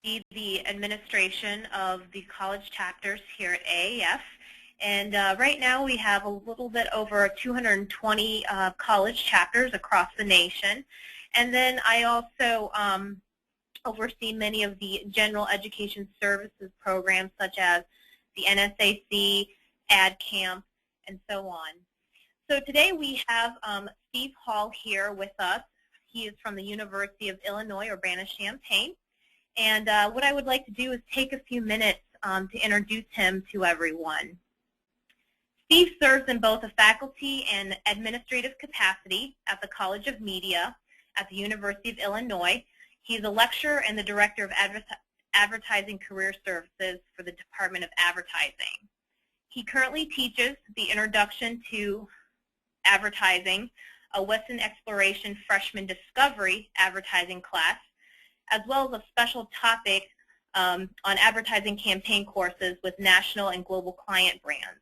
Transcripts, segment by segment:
oversee the administration of the college chapters here at AAF. And right now we have a little bit over 220 college chapters across the nation. And then I also oversee many of the general education services programs such as the NSAC, Ad Camp, and so on. So today we have Steve Hall here with us. He is from the University of Illinois, Urbana-Champaign. And what I would like to do is take a few minutes to introduce him to everyone. Steve serves in both a faculty and administrative capacity at the College of Media at the University of Illinois. He's a lecturer and the Director of Advertising Career Services for the Department of Advertising. He currently teaches the Introduction to Advertising, a Western Exploration Freshman Discovery advertising class, as well as a special topic on advertising campaign courses with national and global client brands.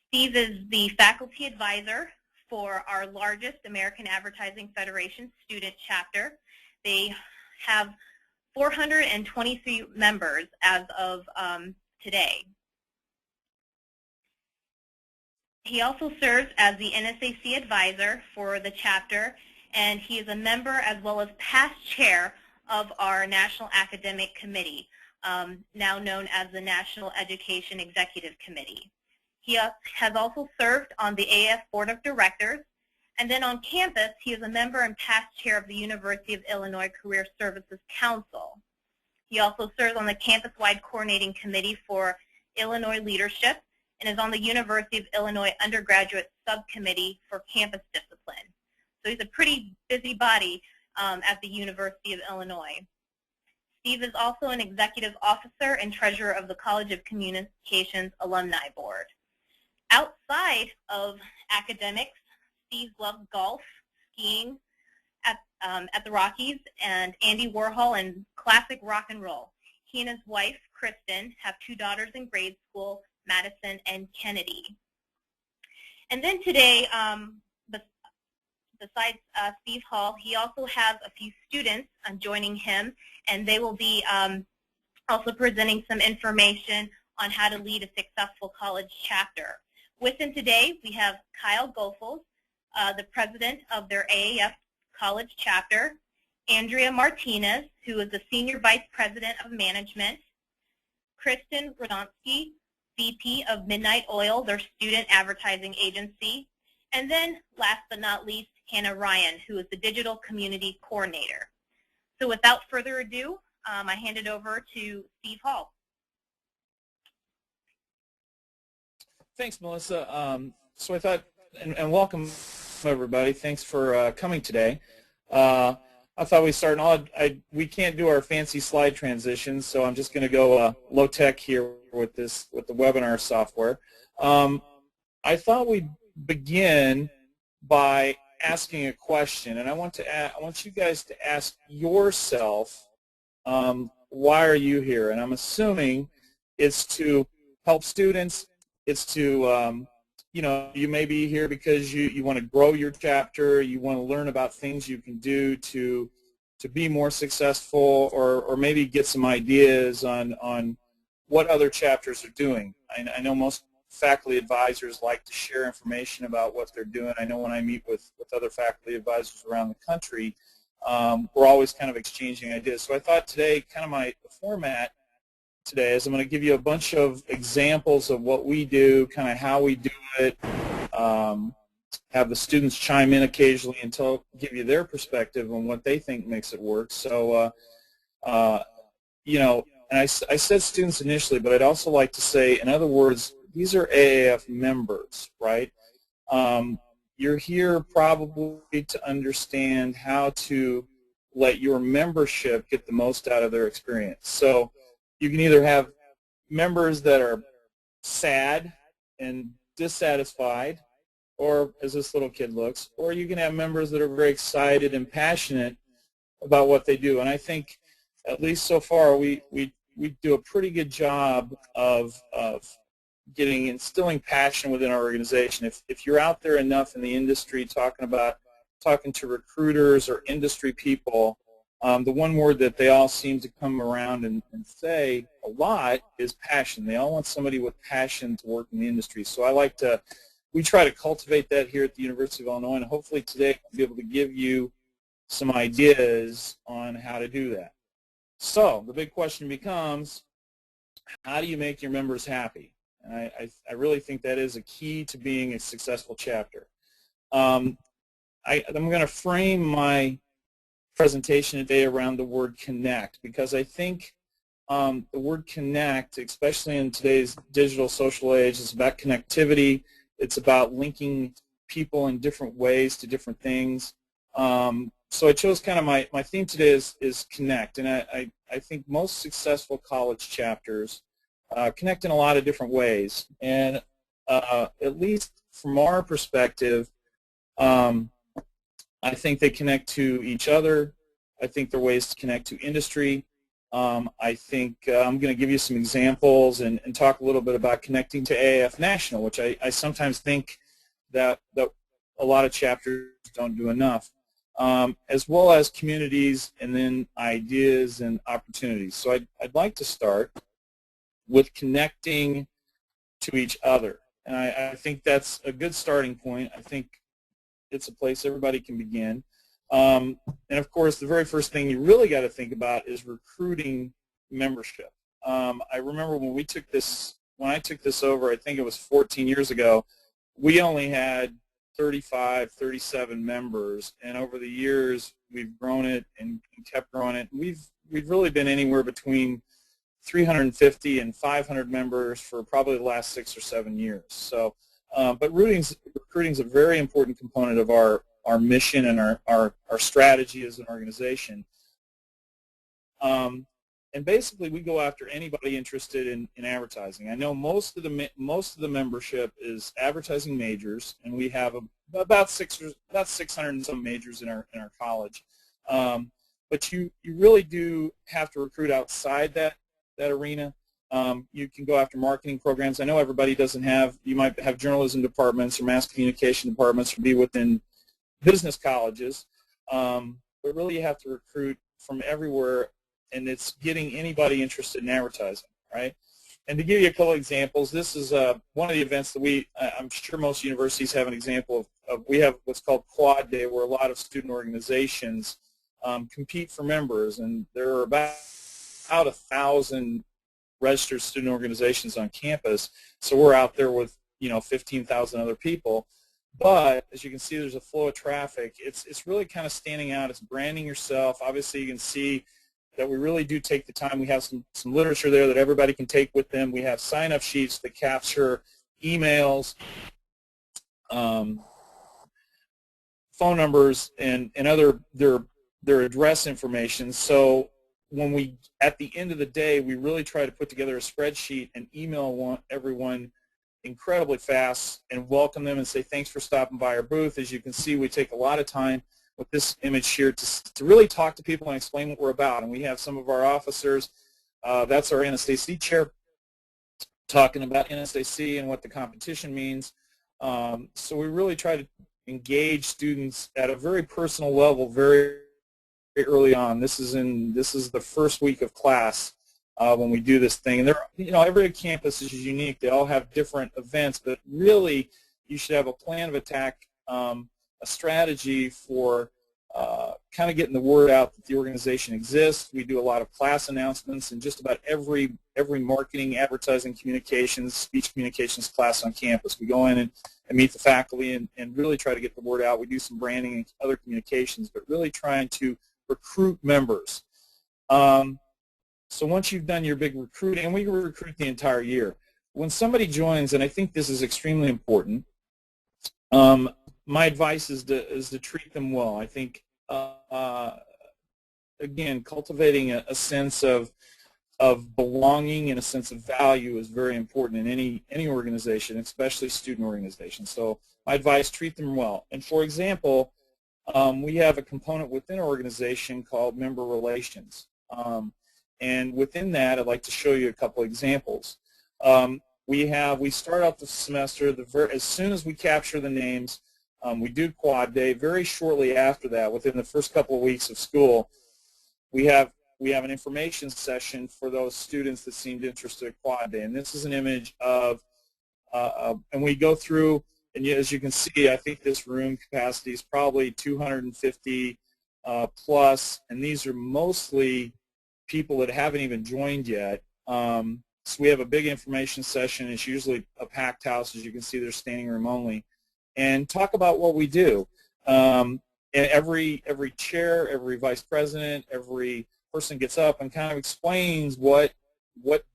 Steve is the faculty advisor for our largest American Advertising Federation student chapter. They have 423 members as of today. He also serves as the NSAC advisor for the chapter, and he is a member as well as past chair of our National Academic Committee, now known as the National Education Executive Committee. He has also served on the AAF Board of Directors, and then on campus, he is a member and past chair of the University of Illinois Career Services Council. He also serves on the campus-wide coordinating committee for Illinois leadership and is on the University of Illinois undergraduate subcommittee for campus discipline. So he's a pretty busy body at the University of Illinois. Steve is also an executive officer and treasurer of the College of Communications Alumni Board. Outside of academics, Steve loves golf, skiing at the Rockies, and Andy Warhol and classic rock and roll. He and his wife, Kristen, have 2 daughters in grade school, Madison and Kennedy. And then today, besides Steve Hall, he also has a few students joining him, and they will be also presenting some information on how to lead a successful college chapter. With him today, we have Kyle Goeffels, the president of their AAF college chapter, Andrea Martinez, who is the senior vice president of management, Kristen Rodonsky, VP of Midnight Oil, their student advertising agency, and then last but not least, Hannah Ryan, who is the digital community coordinator. So without further ado, I hand it over to Steve Hall. Thanks, Melissa. So I thought, and welcome everybody. Thanks for coming today. I thought we'd start, we can't do our fancy slide transitions, so I'm just going to go low tech here with the webinar software. I thought we'd begin by asking a question, and I want you guys to ask yourself, why are you here? And I'm assuming it's to help students. It's to you may be here because you want to grow your chapter, you want to learn about things you can do to be more successful, or maybe get some ideas on what other chapters are doing. I know most faculty advisors like to share information about what they're doing. I know when I meet with other faculty advisors around the country, we're always kind of exchanging ideas. So I thought today, kind of the format today is I'm going to give you a bunch of examples of what we do, kind of how we do it, have the students chime in occasionally and give you their perspective on what they think makes it work. So, and I said students initially, but I'd also like to say, in other words, these are AAF members, right? You're here probably to understand how to let your membership get the most out of their experience. So you can either have members that are sad and dissatisfied, or as this little kid looks, or you can have members that are very excited and passionate about what they do. And I think, at least so far, we do a pretty good job of instilling passion within our organization. If you're out there enough in the industry talking to recruiters or industry people, The one word that they all seem to come around and say a lot is passion. They all want somebody with passion to work in the industry. So we try to cultivate that here at the University of Illinois, and hopefully today I'll be able to give you some ideas on how to do that. So the big question becomes, how do you make your members happy? And I really think that is a key to being a successful chapter. I'm going to frame my presentation today around the word connect, because I think the word connect, especially in today's digital social age, is about connectivity. It's about linking people in different ways to different things. So I chose kind of my theme today is connect, and I think most successful college chapters connect in a lot of different ways, and at least from our perspective, I think they connect to each other. I think there are ways to connect to industry. I think I'm going to give you some examples and talk a little bit about connecting to AAF National, which I sometimes think that a lot of chapters don't do enough, as well as communities and then ideas and opportunities. So I'd like to start with connecting to each other. And I think that's a good starting point. I think it's a place everybody can begin. And of course, the very first thing you really got to think about is recruiting membership. I remember when I took this over, I think it was 14 years ago, we only had 35, 37 members, and over the years we've grown it and kept growing it. We've really been anywhere between 350 and 500 members for probably the last 6 or 7 years. So, but recruiting is a very important component of our mission and our strategy as an organization. And basically, we go after anybody interested in advertising. I know most of the membership is advertising majors, and we have about 600 and some majors in our college. But you really do have to recruit outside that arena. You can go after marketing programs. I know everybody doesn't have. You might have journalism departments or mass communication departments, or be within business colleges. But really, you have to recruit from everywhere. And it's getting anybody interested in advertising, right? And to give you a couple of examples, this is one of the events that I'm sure most universities have an example of. We have what's called Quad Day, where a lot of student organizations compete for members, and there are about 1,000 registered student organizations on campus. So we're out there with 15,000 other people. But as you can see, there's a flow of traffic. It's really kind of standing out. It's branding yourself. Obviously, you can see that we really do take the time. We have some literature there that everybody can take with them. We have sign-up sheets that capture emails, phone numbers, and other their address information. So when at the end of the day, we really try to put together a spreadsheet and email everyone incredibly fast and welcome them and say thanks for stopping by our booth. As you can see, we take a lot of time with this image here to really talk to people and explain what we're about. And we have some of our officers, that's our NSAC chair, talking about NSAC and what the competition means. So we really try to engage students at a very personal level very, very early on. This is the first week of class when we do this thing. And every campus is unique. They all have different events, but really you should have a plan of attack, a strategy for kind of getting the word out that the organization exists. We do a lot of class announcements in just about every marketing, advertising, communications, speech communications class on campus. We go in and meet the faculty and really try to get the word out. We do some branding and other communications, but really trying to recruit members. So once you've done your big recruiting, and we recruit the entire year, when somebody joins, and I think this is extremely important, my advice is to treat them well. I think, again, cultivating a sense of belonging and a sense of value is very important in any organization, especially student organizations. So my advice, treat them well. And for example, we have a component within our organization called member relations. And within that, I'd like to show you a couple examples. We start out the semester, as soon as we capture the names, we do Quad Day. Very shortly after that, within the first couple of weeks of school, we have an information session for those students that seemed interested at Quad Day. And this is an image of, and we go through, and as you can see, I think this room capacity is probably 250 plus, and these are mostly people that haven't even joined yet. So we have a big information session. It's usually a packed house. As you can see, they're standing room only. And talk about what we do. And every chair, every vice president, every person gets up and kind of explains what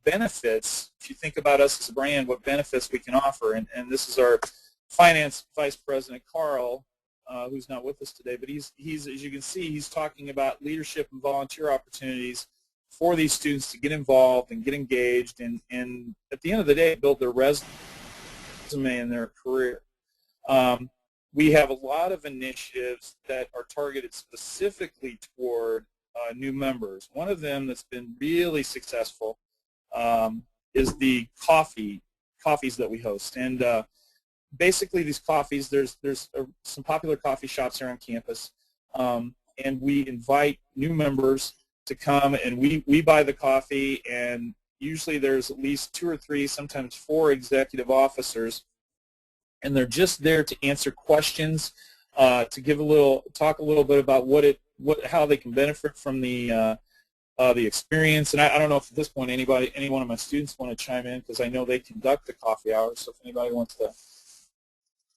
benefits, if you think about us as a brand, what benefits we can offer. And this is our finance vice president, Carl, who's not with us today, but he's as you can see, he's talking about leadership and volunteer opportunities for these students to get involved and get engaged and at the end of the day build their resume and their career. We have a lot of initiatives that are targeted specifically toward new members. One of them that's been really successful is the coffees that we host. And basically these coffees, there's some popular coffee shops here on campus, and we invite new members to come, and we buy the coffee, and usually there's at least 2 or 3, sometimes 4 executive officers, and they're just there to answer questions, to talk a little bit about how they can benefit from the experience. And I don't know if at this point any one of my students want to chime in, because I know they conduct the coffee hour. So if anybody wants to.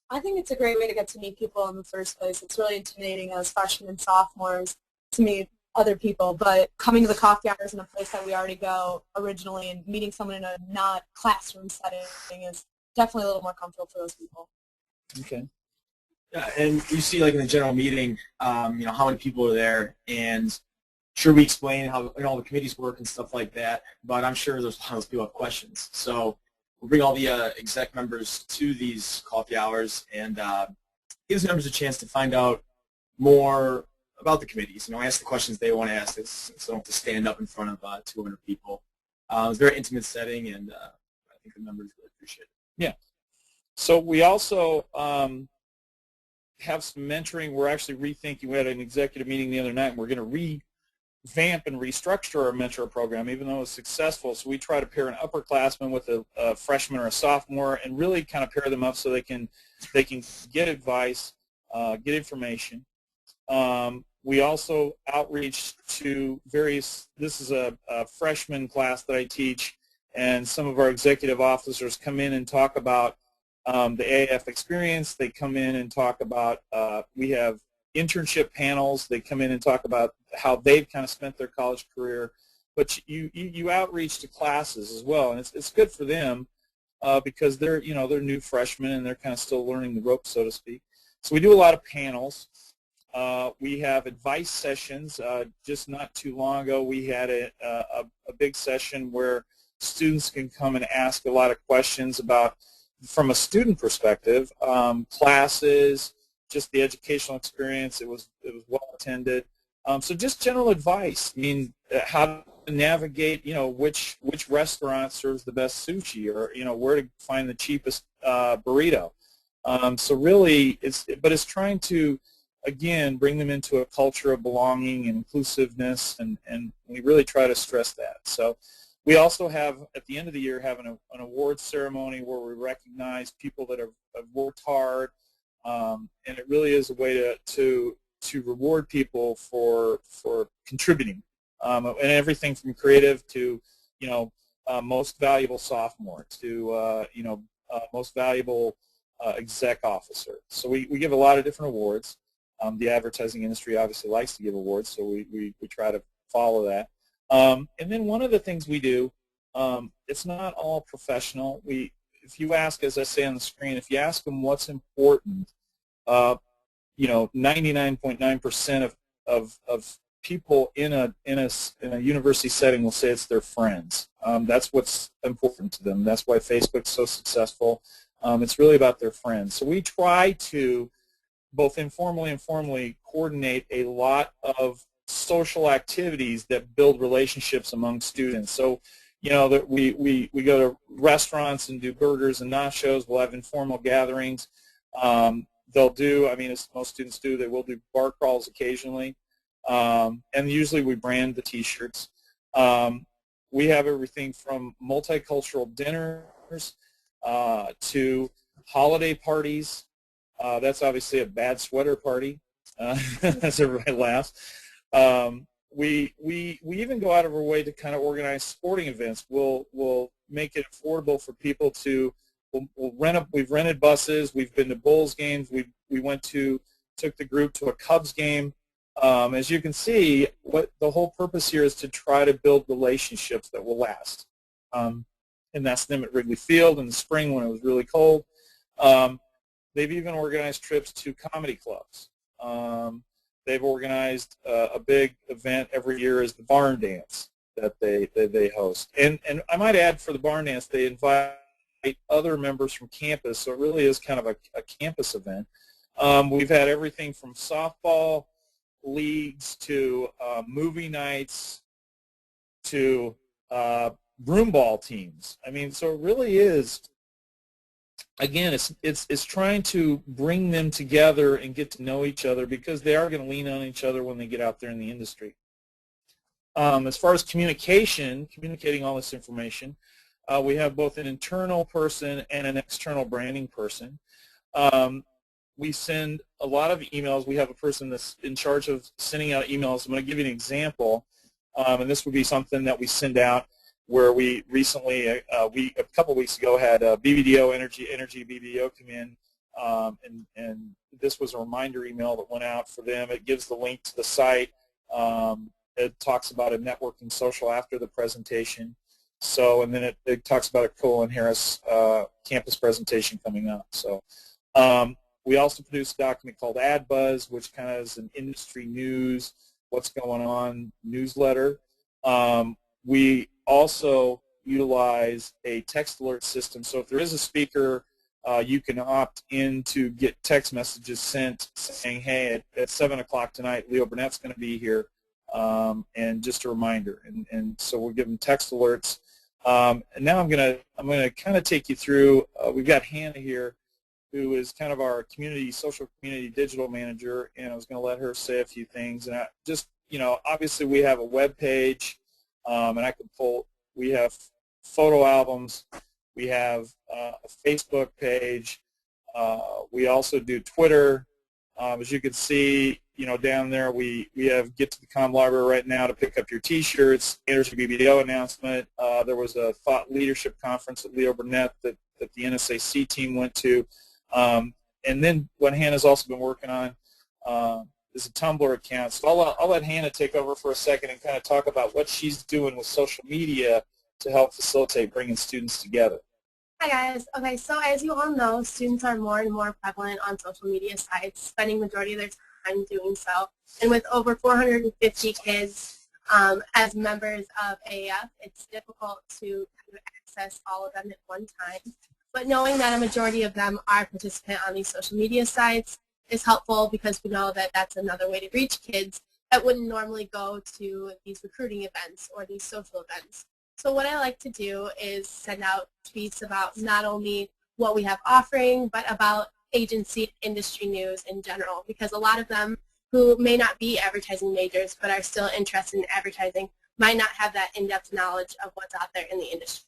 I think it's a great way to get to meet people in the first place. It's really intimidating as freshmen and sophomores to meet other people, but coming to the coffee hours in a place that we already go originally and meeting someone in a not classroom setting is definitely a little more comfortable for those people. Okay. Yeah, and you see, like in the general meeting, how many people are there, and sure we explain how all the committees work and stuff like that, but I'm sure there's a lot of people have questions. So we'll bring all the exec members to these coffee hours and gives members a chance to find out more about the committees. Ask the questions they want to ask, so they don't have to stand up in front of 200 people. It's a very intimate setting, and I think the members really appreciate it. Yeah. So we also have some mentoring. We're actually rethinking. We had an executive meeting the other night, and we're going to revamp and restructure our mentor program, even though it's successful. So we try to pair an upperclassman with a freshman or a sophomore, and really kind of pair them up so they can get advice, get information. We also outreach to various. This is a freshman class that I teach, and some of our executive officers come in and talk about the AAF experience. They come in and talk about, we have internship panels. They come in and talk about how they've kind of spent their college career. But you outreach to classes as well, and it's good for them because they're new freshmen and they're kind of still learning the ropes, so to speak. So we do a lot of panels. We have advice sessions. Just not too long ago, we had a big session where students can come and ask a lot of questions about, from a student perspective, classes, just the educational experience. It was well attended. So just general advice. How to navigate, which restaurant serves the best sushi, or where to find the cheapest burrito. So really, it's trying to, again, bring them into a culture of belonging and inclusiveness, and we really try to stress that. So we also have, at the end of the year, have an awards ceremony where we recognize people that have worked hard, and it really is a way to reward people for contributing, and everything from creative to most valuable sophomore to most valuable exec officer. So we give a lot of different awards. The advertising industry obviously likes to give awards, so we try to follow that. And then one of the things we do, it's not all professional. If you ask, as I say on the screen, if you ask them what's important, 99.9% of people in a university setting will say it's their friends. That's what's important to them. That's why Facebook's so successful. It's really about their friends. So we try to, both informally and formally, coordinate a lot of social activities that build relationships among students. So, that we go to restaurants and do burgers and nachos. We'll have informal gatherings. They'll do, as most students do, they will do bar crawls occasionally. And usually we brand the T-shirts. We have everything from multicultural dinners to holiday parties. That's obviously a bad sweater party, as everybody laughs. We even go out of our way to kind of organize sporting events. We'll make it affordable for people to. We've rented buses. We've been to Bulls games. We took the group to a Cubs game. As you can see, what the whole purpose here is to try to build relationships that will last. And that's them at Wrigley Field in the spring when it was really cold. They've even organized trips to comedy clubs. They've organized a big event every year is the barn dance that they host. And I might add, for the barn dance, they invite other members from campus, so it really is kind of a campus event. We've had everything from softball leagues to movie nights to broomball teams. I mean, so it really is, again, it's trying to bring them together and get to know each other, because they are going to lean on each other when they get out there in the industry. As far as communicating all this information, we have both an internal person and an external branding person. We send a lot of emails. We have a person that's in charge of sending out emails. I'm going to give you an example, and this would be something that we send out where we recently, a couple of weeks ago, had BBDO Energy BBDO come in, and this was a reminder email that went out for them. It gives the link to the site. It talks about a networking social after the presentation. So, and then it talks about a Colin Harris campus presentation coming up. So, we also produce a document called Ad Buzz, which kind of is an industry news, what's going on newsletter. We also utilize a text alert system. So if there is a speaker, you can opt in to get text messages sent saying, hey, at 7 o'clock tonight, Leo Burnett's going to be here, and just a reminder. And so we're giving text alerts. And now I'm gonna kind of take you through. We've got Hannah here, who is kind of our social community digital manager, and I was going to let her say a few things. And obviously we have a web page, and we have photo albums, we have a Facebook page, we also do Twitter. As you can see, down there we have Get to the Com Library right now to pick up your T-shirts. There's a BBDO announcement. There was a thought leadership conference at Leo Burnett that the NSAC team went to. And then what Hannah's also been working on is a Tumblr account. So I'll let Hannah take over for a second and kind of talk about what she's doing with social media to help facilitate bringing students together. Hi guys. Okay, so as you all know, students are more and more prevalent on social media sites, spending the majority of their time doing so. And with over 450 kids as members of AAF, it's difficult to access all of them at one time. But knowing that a majority of them are participant on these social media sites is helpful, because we know that that's another way to reach kids that wouldn't normally go to these recruiting events or these social events. So what I like to do is send out tweets about not only what we have offering, but about agency industry news in general, because a lot of them who may not be advertising majors but are still interested in advertising might not have that in-depth knowledge of what's out there in the industry.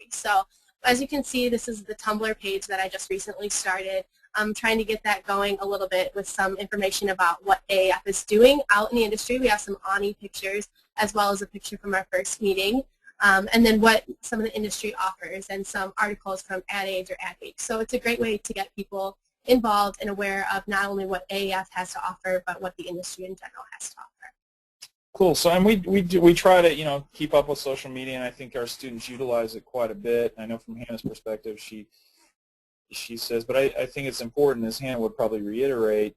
So as you can see, this is the Tumblr page that I just recently started. I'm trying to get that going a little bit with some information about what AAF is doing out in the industry. We have some Ani pictures as well as a picture from our first meeting, and then what some of the industry offers and some articles from Ad Age or Ad Week. So it's a great way to get people involved and aware of not only what AAF has to offer, but what the industry in general has to offer. Cool. So, and we try to keep up with social media, and I think our students utilize it quite a bit. I know from Hannah's perspective, she says, but I think it's important, as Hannah would probably reiterate,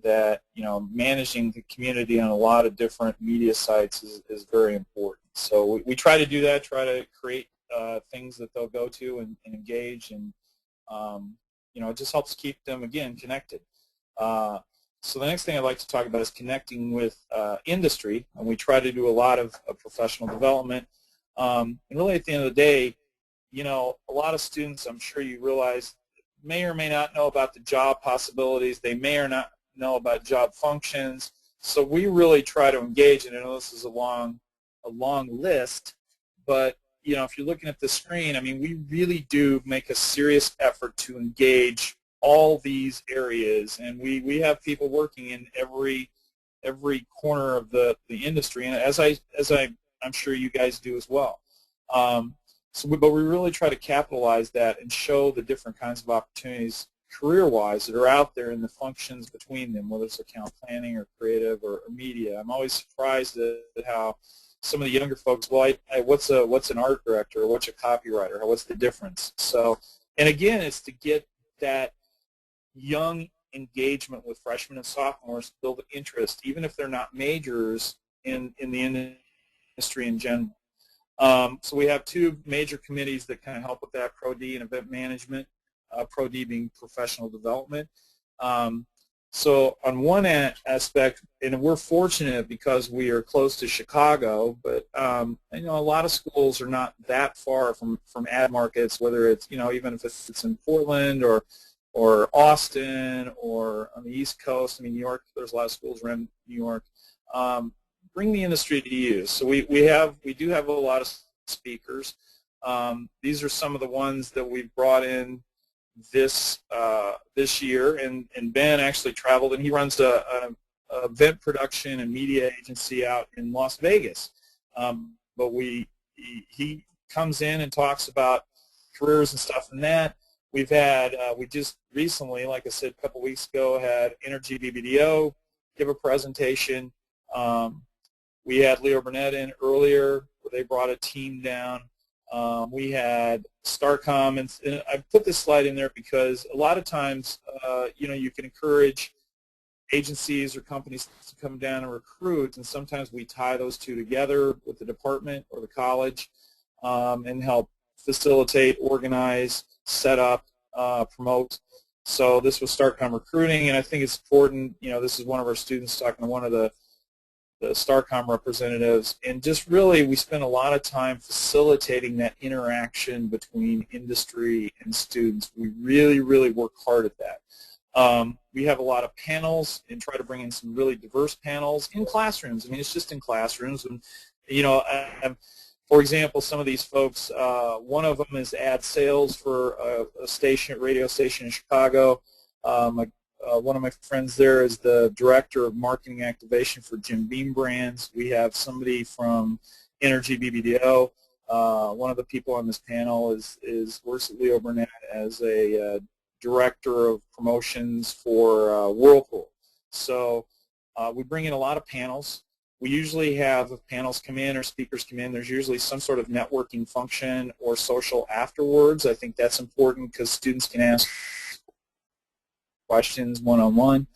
that managing the community on a lot of different media sites is very important. So we try to do that, try to create things that they'll go to and engage, and it just helps keep them, again, connected. So the next thing I'd like to talk about is connecting with industry, and we try to do a lot of professional development. And really, at the end of the day, a lot of students, I'm sure you realize, may or may not know about the job possibilities. They may or not know about job functions. So we really try to engage, and I know this is a long list, but you know, if you're looking at the screen, I mean, we really do make a serious effort to engage all these areas, and we have people working in every corner of the industry, and I'm sure you guys do as well. But we really try to capitalize that and show the different kinds of opportunities career-wise that are out there and the functions between them, whether it's account planning or creative or media. I'm always surprised at how some of the younger folks, well, what's an art director, or what's a copywriter, or what's the difference? So, and again, it's to get that young engagement with freshmen and sophomores, build interest, even if they're not majors in the industry in general. So we have two major committees that kind of help with that, Pro-D and event management, Pro-D being professional development. So on one aspect, and we're fortunate because we are close to Chicago, but you know, a lot of schools are not that far from ad markets, whether it's, you know, even if it's in Portland or Austin or on the East Coast. I mean, New York, there's a lot of schools around New York. Bring the industry to you. So we do have a lot of speakers. These are some of the ones that we've brought in this year, and Ben actually traveled, and he runs a event production and media agency out in Las Vegas. But he comes in and talks about careers and stuff in that. We've had, we just recently, like I said, a couple weeks ago, had Energy BBDO give a presentation. We had Leo Burnett in earlier, where they brought a team down. We had Starcom, and I put this slide in there because a lot of times, you know, you can encourage agencies or companies to come down and recruit, and sometimes we tie those two together with the department or the college and help facilitate, organize, set up, promote. So this was Starcom recruiting, and I think it's important, you know, this is one of our students talking to one of the Starcom representatives, and just really we spend a lot of time facilitating that interaction between industry and students. We really, really work hard at that. We have a lot of panels and try to bring in some really diverse panels in classrooms. I mean, it's just in classrooms. And, you know, for example, some of these folks, one of them is ad sales for a radio station in Chicago. One of my friends there is the director of marketing activation for Jim Beam Brands. We have somebody from Energy BBDO. One of the people on this panel works at Leo Burnett as a director of promotions for Whirlpool. So we bring in a lot of panels. We usually have, if panels come in or speakers come in, there's usually some sort of networking function or social afterwards. I think that's important because students can ask questions one-on-one.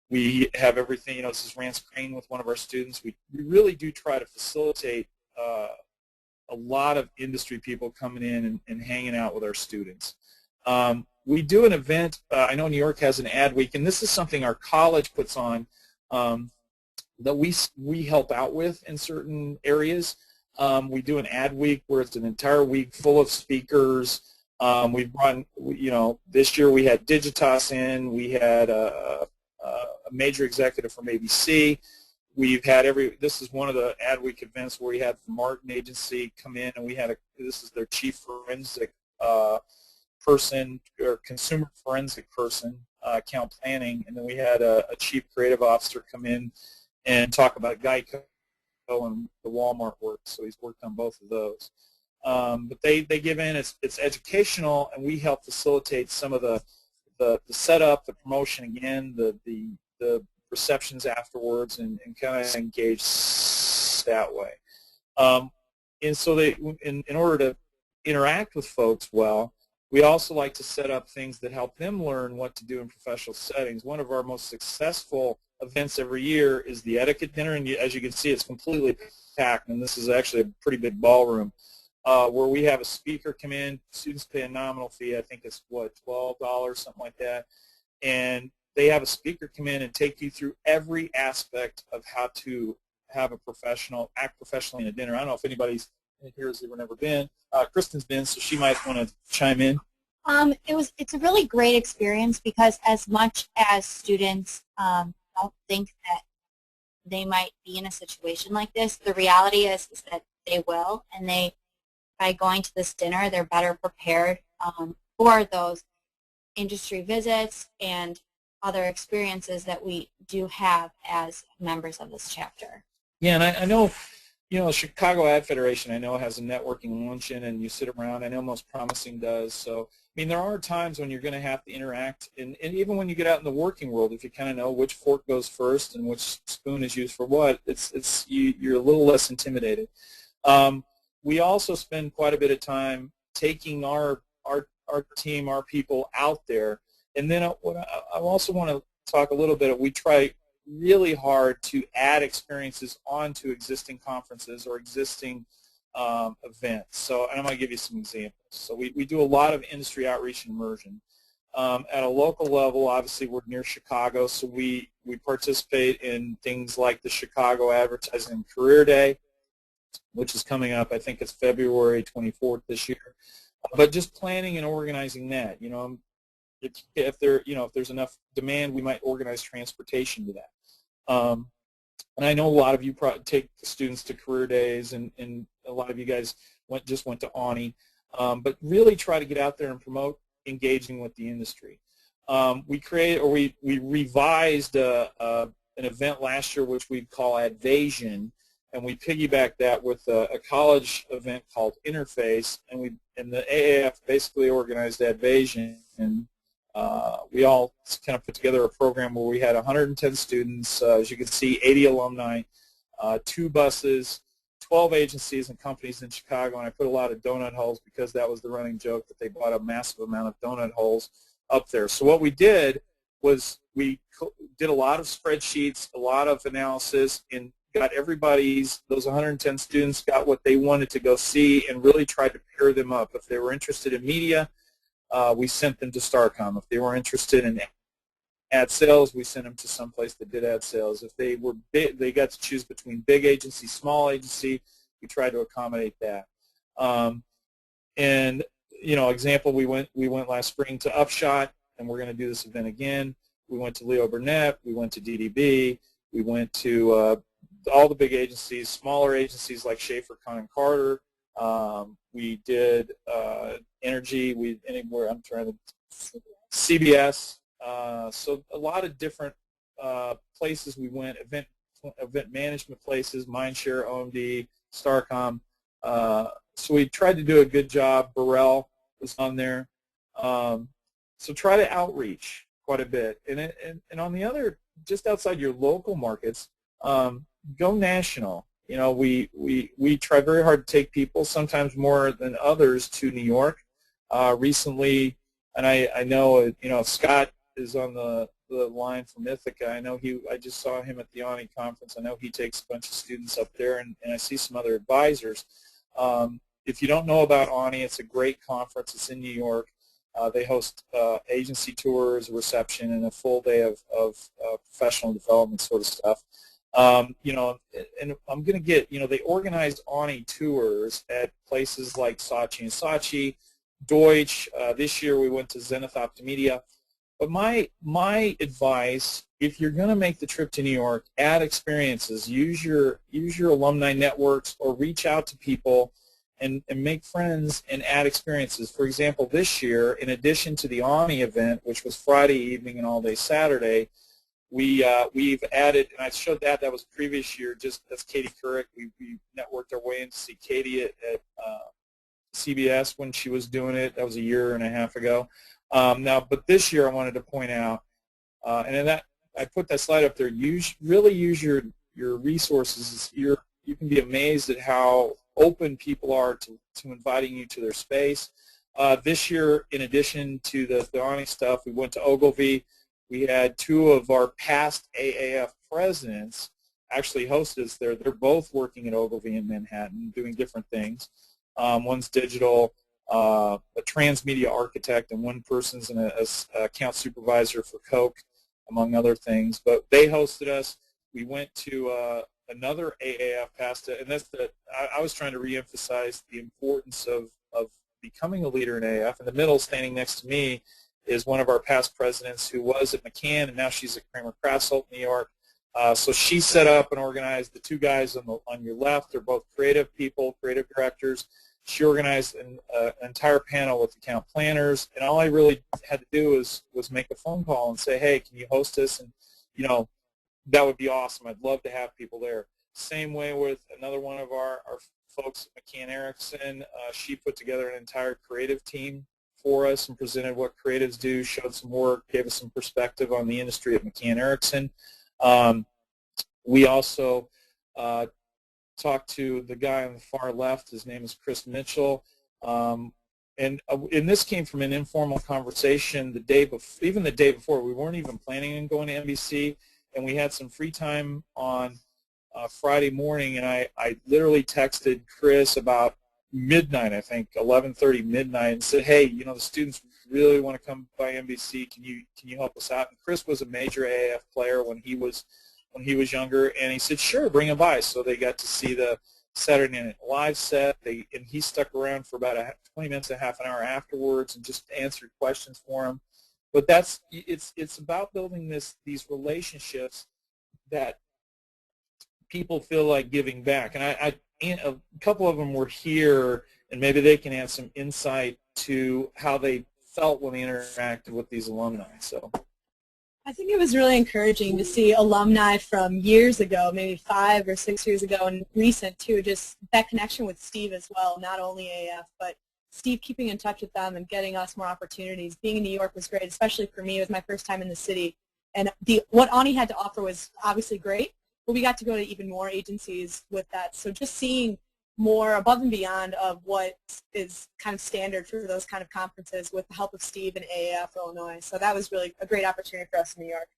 We have everything, you know, this is Rance Crane with one of our students. We really do try to facilitate a lot of industry people coming in and hanging out with our students. We do an event, I know New York has an ad week, and this is something our college puts on that we help out with in certain areas. We do an ad week where it's an entire week full of speakers. We've run, you know, this year we had Digitas in, we had a major executive from ABC. We've had this is one of the ad week events where we had the Martin Agency come in, and we had this is their chief forensic person, or consumer forensic person, account planning, and then we had a chief creative officer come in and talk about Geico and the Walmart work, so he's worked on both of those. But they give in, it's educational, and we help facilitate some of the setup, the promotion again, the receptions afterwards, and kind of engage that way. And so in order to interact with folks well, we also like to set up things that help them learn what to do in professional settings. One of our most successful events every year is the etiquette dinner, and as you can see, it's completely packed, and this is actually a pretty big ballroom, where we have a speaker come in. Students pay a nominal fee. I think it's, what, $12, something like that, and they have a speaker come in and take you through every aspect of how to have a act professionally in a dinner. I don't know if anybody's here has ever never been. Kristen's been, so she might want to chime in. It's a really great experience because as much as students don't think that they might be in a situation like this. The reality is that they will, and by going to this dinner, they're better prepared for those industry visits and other experiences that we do have as members of this chapter. Yeah, and I know, Chicago Ad Federation, I know, has a networking luncheon, and you sit around. I know Most Promising does. So, I mean, there are times when you're going to have to interact, and even when you get out in the working world, if you kind of know which fork goes first and which spoon is used for what, you're a little less intimidated. We also spend quite a bit of time taking our team, our people out there, and then I also want to talk a little bit. We try really hard to add experiences onto existing conferences or existing events. So, and I'm going to give you some examples. So we do a lot of industry outreach and immersion. At a local level, obviously we're near Chicago, so we participate in things like the Chicago Advertising and Career Day, which is coming up. I think it's February 24th this year. But just planning and organizing that, if there's enough demand, we might organize transportation to that. And I know a lot of you take the students to career days, and a lot of you guys just went to AWNI, but really try to get out there and promote engaging with the industry. We revised an event last year which we'd call Advasion, and we piggybacked that with a college event called Interface, and the AAF basically organized Advasion, and we all kind of put together a program where we had 110 students, as you can see, 80 alumni, 2 buses, 12 agencies and companies in Chicago, and I put a lot of donut holes because that was the running joke that they bought a massive amount of donut holes up there. So what we did was we did a lot of spreadsheets, a lot of analysis, and got those 110 students got what they wanted to go see and really tried to pair them up. If they were interested in media, we sent them to Starcom. If they were interested in ad sales, we sent them to someplace that did ad sales. If they were big, they got to choose between big agency, small agency. We tried to accommodate that. Example, we went last spring to Upshot, and we're going to do this event again. We went to Leo Burnett. We went to DDB. We went to all the big agencies, smaller agencies like Schaefer, Kahn and Carter. We did Energy. CBS. So a lot of different places we went. Event management places, Mindshare, OMD, Starcom. So we tried to do a good job. Burrell was on there. So try to outreach quite a bit. And on the other, just outside your local markets, go national. We try very hard to take people, sometimes more than others, to New York. Recently, and I know, Scott is on the line from Ithaca. I just saw him at the AWNI conference. I know he takes a bunch of students up there, and I see some other advisors. If you don't know about AWNI, it's a great conference. It's in New York. They host agency tours, reception, and a full day of professional development sort of stuff. And I'm going to get, they organized AWNI tours at places like Saatchi and Saatchi, Deutsch. This year we went to Zenith Optimedia. But my advice, if you're going to make the trip to New York, add experiences. Use your alumni networks, or reach out to people and make friends and add experiences. For example, this year, in addition to the AWNI event, which was Friday evening and all day Saturday, we've added, and I showed that was previous year, that's Katie Couric. We networked our way in to see Katie at CBS when she was doing it. That was a year and a half ago. But this year I wanted to point out, and in that I put that slide up there. Really use your resources. You can be amazed at how open people are to inviting you to their space. This year, in addition to the AWNI stuff, we went to Ogilvy. We had 2 of our past AAF presidents actually hosted us there. They're both working at Ogilvy in Manhattan, doing different things. One's digital, a transmedia architect, and one person's an account supervisor for Coke, among other things. But they hosted us. We went to another AAF pasta, and I was trying to reemphasize the importance of becoming a leader in AAF. In the middle, standing next to me, is one of our past presidents who was at McCann, and now she's at Kramer-Krasselt, New York. So she set up and organized the two guys on your left. They're both creative people, creative directors. She organized an entire panel with account planners, and all I really had to do was make a phone call and say, hey, can you host this? And, you know, that would be awesome. I'd love to have people there. Same way with another one of our folks at McCann Erickson. She put together an entire creative team for us and presented what creatives do, showed some work, gave us some perspective on the industry at McCann Erickson. We also talked to the guy on the far left. His name is Chris Mitchell. And this came from an informal conversation the day before, even the day before. We weren't even planning on going to NBC, and we had some free time on Friday morning, and I literally texted Chris about midnight, I think, 11:30 midnight, and said, hey, you know, the students really want to come by NBC. Can you help us out? And Chris was a major AAF player when he was younger, and he said, sure, bring him by. So they got to see the Saturday Night Live set, and he stuck around for about 20 minutes, a half an hour afterwards, and just answered questions for him. But it's about building these relationships that people feel like giving back. And a couple of them were here, and maybe they can add some insight to how they felt when they interacted with these alumni. So I think it was really encouraging to see alumni from years ago, maybe 5 or 6 years ago, and recent too, just that connection with Steve as well, not only AF, but Steve keeping in touch with them and getting us more opportunities. Being in New York was great, especially for me. It was my first time in the city. And what Ani had to offer was obviously great, but we got to go to even more agencies with that. So just seeing more above and beyond of what is kind of standard for those kind of conferences with the help of Steve and AAF Illinois. So that was really a great opportunity for us in New York.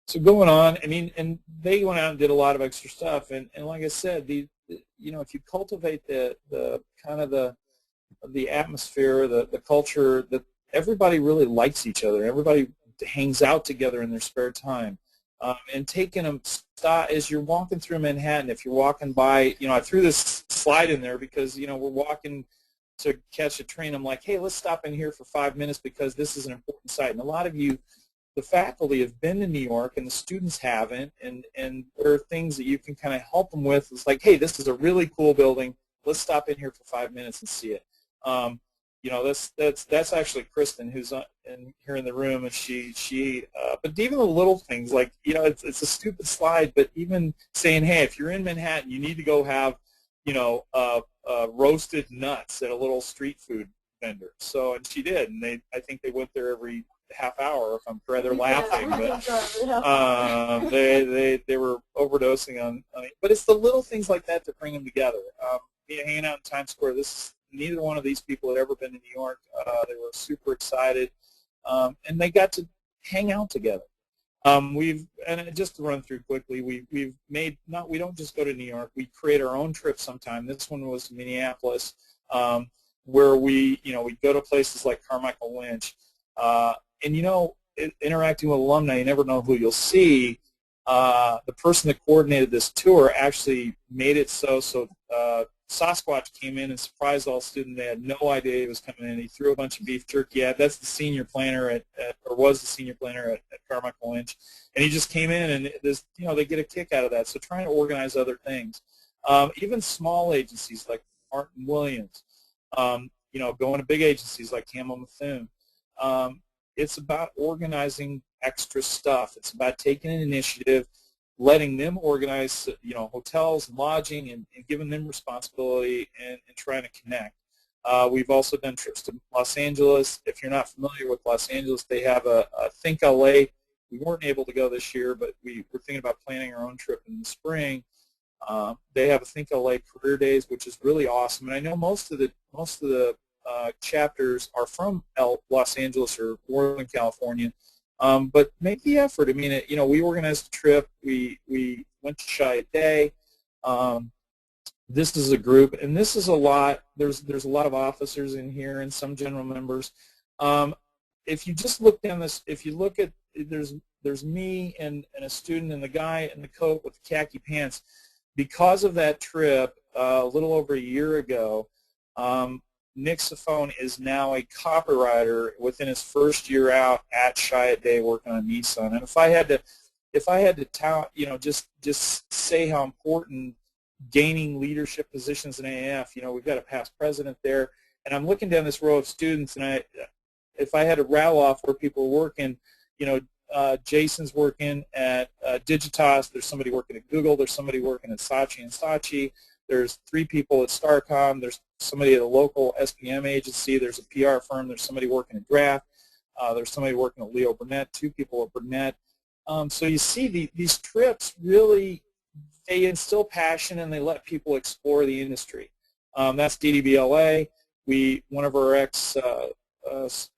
So going on, I mean, and they went out and did a lot of extra stuff. And like I said, you know, if you cultivate the kind of the atmosphere, the culture, that everybody really likes each other. Everybody hangs out together in their spare time. And taking them as you're walking through Manhattan, if you're walking by, you know, I threw this slide in there because, you know, we're walking to catch a train. I'm like, hey, let's stop in here for 5 minutes because this is an important site. And a lot of you, the faculty, have been to New York and the students haven't, and there are things that you can kind of help them with. It's like, hey, this is a really cool building. Let's stop in here for 5 minutes and see it. You know, that's actually Kristen, who's here in the room, and but even the little things, like, you know, it's a stupid slide, but even saying, hey, if you're in Manhattan, you need to go have, you know, roasted nuts at a little street food vendor. So, and she did, and I think they went there every half hour, if I'm correct. They're laughing, but they were overdosing on it. But it's the little things like that that bring them together. You know, hanging out in Times Square, neither one of these people had ever been to New York. They were super excited, and they got to hang out together. And just to run through quickly, we don't just go to New York. We create our own trips sometime. This one was to Minneapolis, where we go to places like Carmichael Lynch, and you know, interacting with alumni, you never know who you'll see. The person that coordinated this tour actually made it so Sasquatch came in and surprised all students. They had no idea he was coming in. He threw a bunch of beef jerky at. That's the senior planner or was the senior planner at Carmichael Lynch, and he just came in, and you know, they get a kick out of that. So trying to organize other things, even small agencies like Martin Williams, you know, going to big agencies like Campbell Methune. It's about organizing extra stuff. It's about taking an initiative, letting them organize, you know, hotels and lodging, and giving them responsibility and trying to connect. We've also done trips to Los Angeles. If you're not familiar with Los Angeles, they have a Think LA. We weren't able to go this year, but we were thinking about planning our own trip in the spring. They have a Think LA Career Days, which is really awesome. And I know most of the chapters are from Los Angeles or Northern California. But make the effort. I mean, you know, we organized a trip. We went to Champaign. This is a group, and this is a lot. There's a lot of officers in here and some general members. If you just look down this, if you look at, there's me and a student and the guy in the coat with the khaki pants. Because of that trip, a little over a year ago, Nick Saffone is now a copywriter within his first year out at Chiat Day working on Nissan. And if I had to tell, just say how important gaining leadership positions in AAF, we've got a past president there, and I'm looking down this row of students, and if I had to rattle off where people are working, Jason's working at Digitas, there's somebody working at Google, there's somebody working at Saatchi & Saatchi, there's 3 people at Starcom, there's somebody at a local SPM agency, there's a PR firm, there's somebody working at Draft, there's somebody working at Leo Burnett, 2 people at Burnett. So you see these trips really, they instill passion and they let people explore the industry. That's DDBLA. One of our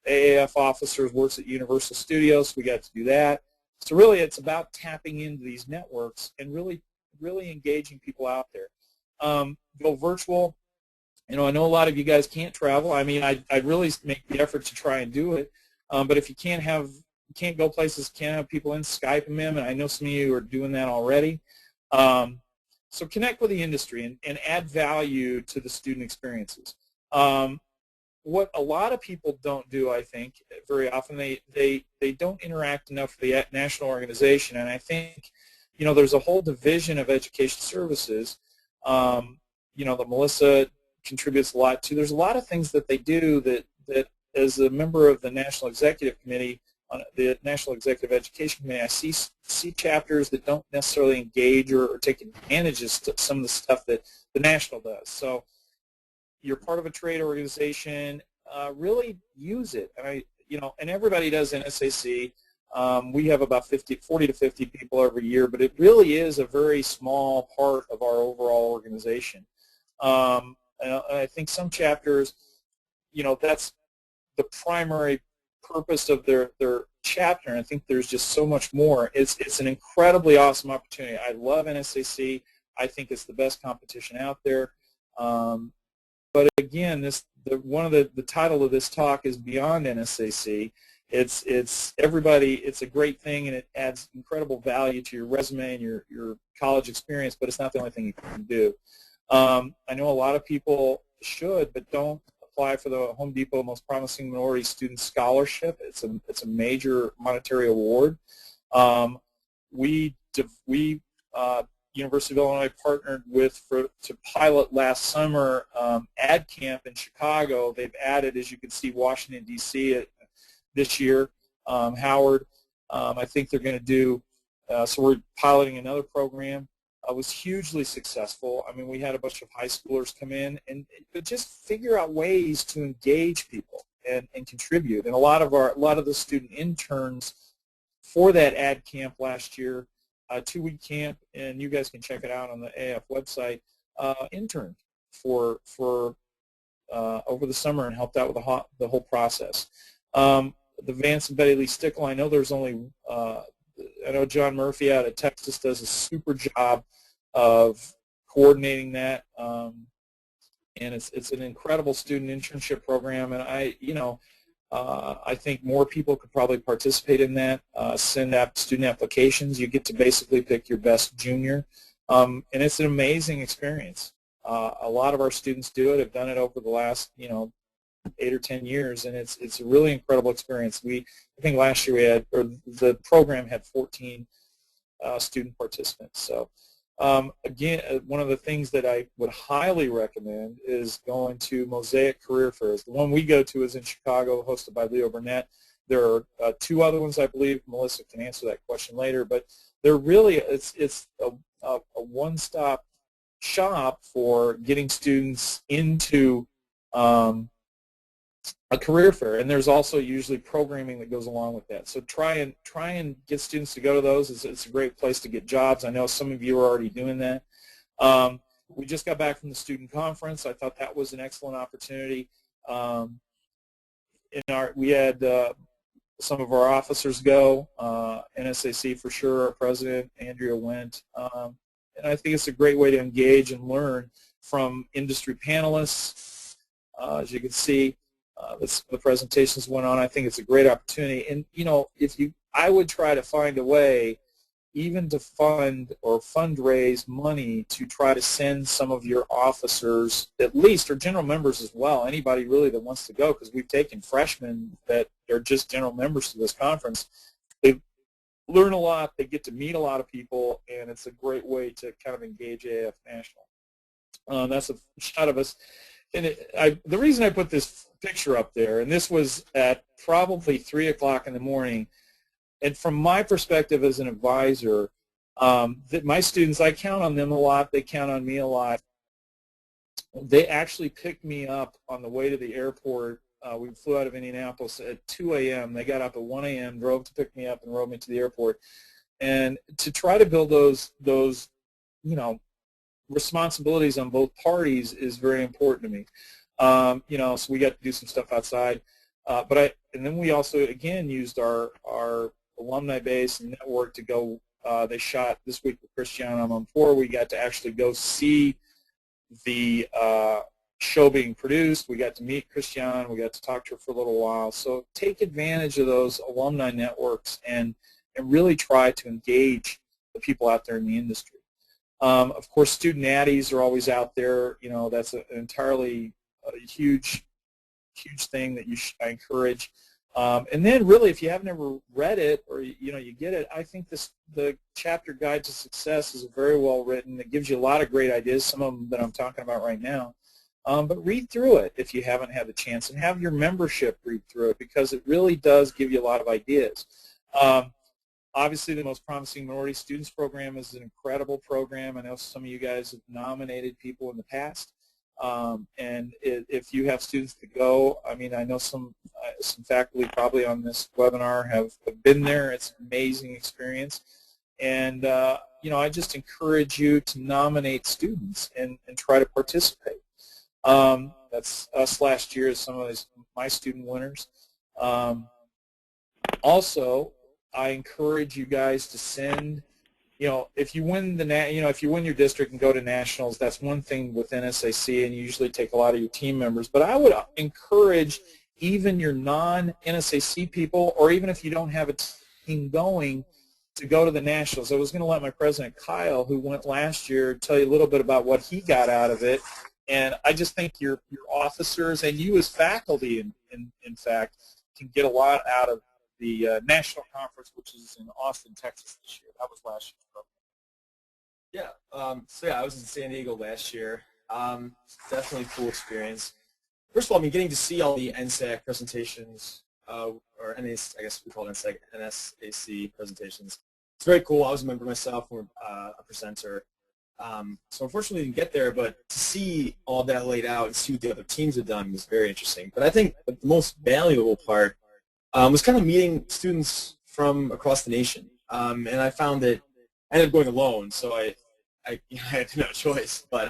AAF officers works at Universal Studios. We got to do that. So really, it's about tapping into these networks and really engaging people out there. Go virtual. I know a lot of you guys can't travel. I mean, I really make the effort to try and do it. But if you can't go places, can't have people in, Skype them in, and I know some of you are doing that already. So connect with the industry and add value to the student experiences. What a lot of people don't do, I think, very often, they don't interact enough with the national organization, and I think, there's a whole division of education services, that Melissa contributes a lot to. There's a lot of things that they do that as a member of the National Executive Committee, the National Executive Education Committee, I see chapters that don't necessarily engage or take advantage of some of the stuff that the National does. So you're part of a trade organization, really use it. And everybody does NSAC. We have about 40 to 50 people every year, but it really is a very small part of our overall organization. And I think some chapters, that's the primary purpose of their chapter, and I think there's just so much more. It's an incredibly awesome opportunity. I love NSAC. I think it's the best competition out there. But again, one of the title of this talk is Beyond NSAC. It's everybody. It's a great thing, and it adds incredible value to your resume and your college experience. But it's not the only thing you can do. I know a lot of people should, but don't apply for the Home Depot Most Promising Minority Student Scholarship. It's a major monetary award. University of Illinois partnered to pilot last summer Ad Camp in Chicago. They've added, as you can see, Washington, D.C. This year, Howard. I think they're going to do, so we're piloting another program. Was hugely successful. I mean, we had a bunch of high schoolers come in and just figure out ways to engage people and contribute. And a lot of the student interns for that ad camp last year, 2-week camp, and you guys can check it out on the AAF website, interned for over the summer and helped out with the whole process. The Vance and Betty Lee Stickle, I know there's only I know John Murphy out of Texas does a super job of coordinating that, and it's an incredible student internship program. And I think more people could probably participate in that. Send out student applications. You get to basically pick your best junior, and it's an amazing experience. A lot of our students do it. Have done it over the last 8 or 10 years, and it's a really incredible experience. I think last year the program had 14 student participants. So again, one of the things that I would highly recommend is going to Mosaic Career Fairs. The one we go to is in Chicago, hosted by Leo Burnett. There are 2 other ones, I believe. Melissa can answer that question later, but they're really it's a one-stop shop for getting students into a career fair, and there's also usually programming that goes along with that. So try and get students to go to those. It's a great place to get jobs. I know some of you are already doing that. We just got back from the student conference. I thought that was an excellent opportunity. We had some of our officers go. NSAC for sure. Our president Andrea went, and I think it's a great way to engage and learn from industry panelists. As you can see, the presentations went on. I think it's a great opportunity, and I would try to find a way even to fund or fundraise money to try to send some of your officers, at least, or general members as well, anybody really that wants to go, because we've taken freshmen that are just general members to this conference. They learn a lot, they get to meet a lot of people, and it's a great way to kind of engage AAF National. That's a shot of us. And the reason I put this picture up there, and this was at probably 3 o'clock in the morning, and from my perspective as an advisor, that my students, I count on them a lot, they count on me a lot. They actually picked me up on the way to the airport. We flew out of Indianapolis at 2 a.m. They got up at 1 a.m., drove to pick me up and rode me to the airport. And to try to build those you know, responsibilities on both parties is very important to me. You know, so we got to do some stuff outside. And then we also, again, used our alumni base and network to go. They shot this week with Christiana on 4. We got to actually go see the show being produced. We got to meet Christiana. We got to talk to her for a little while. So take advantage of those alumni networks and really try to engage the people out there in the industry. Of course, student addies are always out there. You know, that's an entirely huge thing that I encourage. And then really, if you haven't ever read it or, you know, you get it, I think the chapter Guide to Success is very well written. It gives you a lot of great ideas, some of them that I'm talking about right now. But read through it if you haven't had the chance, and have your membership read through it, because it really does give you a lot of ideas. Obviously, the Most Promising Minority Students Program is an incredible program. I know some of you guys have nominated people in the past. And if you have students to go, I mean, I know some faculty probably on this webinar have been there. It's an amazing experience. And, you know, I just encourage you to nominate students and try to participate. That's us last year as some of my student winners. Also, I encourage you guys to send, you know, if you win if you win your district and go to nationals, that's one thing with NSAC, and you usually take a lot of your team members. But I would encourage even your non-NSAC people, or even if you don't have a team going, to go to the nationals. I was going to let my president, Kyle, who went last year, tell you a little bit about what he got out of it. And I just think your officers and you as faculty, in fact, can get a lot out of the national conference, which is in Austin, Texas this year. That was last year's program. Yeah, so yeah, I was in San Diego last year. Definitely a cool experience. First of all, I mean, getting to see all the NSAC presentations, or I guess we call it NSAC presentations. It's very cool. I was a member myself, or a presenter. So unfortunately, we didn't get there, but to see all that laid out and see what the other teams have done was very interesting. But I think the most valuable part was kind of meeting students from across the nation. And I found that I ended up going alone, so I had no choice but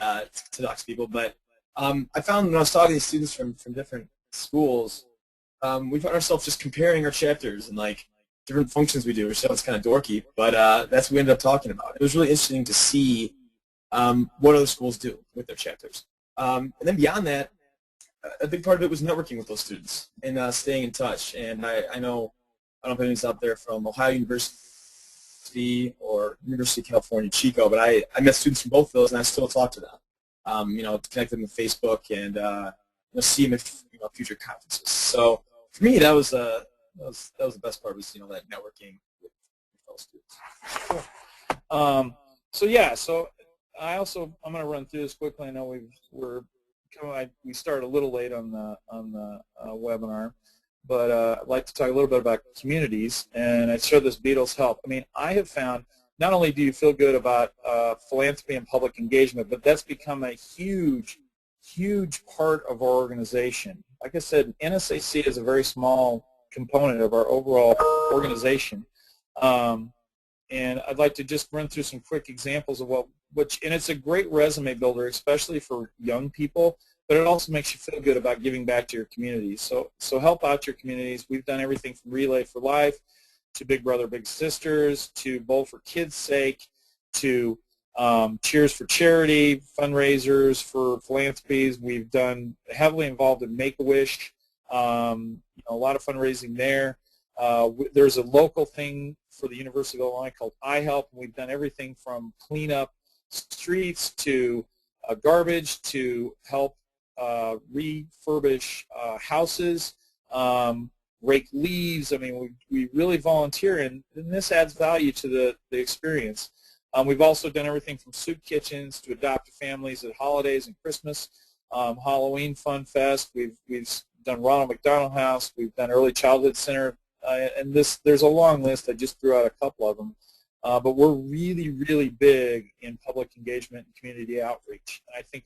to talk to people. But I found when I was talking to these students from different schools, we found ourselves just comparing our chapters and like different functions we do, which sounds kind of dorky, but that's what we ended up talking about. It was really interesting to see what other schools do with their chapters. And then beyond that, a big part of it was networking with those students and staying in touch. And I don't know if anyone's out there from Ohio University or University of California, Chico, but I met students from both of those, and I still talk to them. You know, connect them with Facebook and you know, see them at future conferences. So for me, that was the best part, was, you know, that networking with fellow students. Cool. So yeah, so I'm going to run through this quickly. I know we started a little late on the webinar, but I'd like to talk a little bit about communities, and I showed this Beatles Help. I mean, I have found not only do you feel good about philanthropy and public engagement, but that's become a huge part of our organization. Like I said, NSAC is a very small component of our overall organization. And I'd like to just run through some quick examples of and it's a great resume builder, especially for young people, but it also makes you feel good about giving back to your communities. So help out your communities. We've done everything from Relay for Life to Big Brother, Big Sisters to Bowl for Kids' Sake to Cheers for Charity, fundraisers for philanthropies. We've done heavily involved in Make-A-Wish, you know, a lot of fundraising there. There's a local thing for the University of Illinois called iHelp, and we've done everything from clean up streets to garbage to help refurbish houses, rake leaves. I mean, we really volunteer, and this adds value to the experience. We've also done everything from soup kitchens to adoptive families at holidays and Christmas, Halloween Fun Fest. We've done Ronald McDonald House. We've done Early Childhood Center, and there's a long list. I just threw out a couple of them. But we're really, really big in public engagement and community outreach. And I think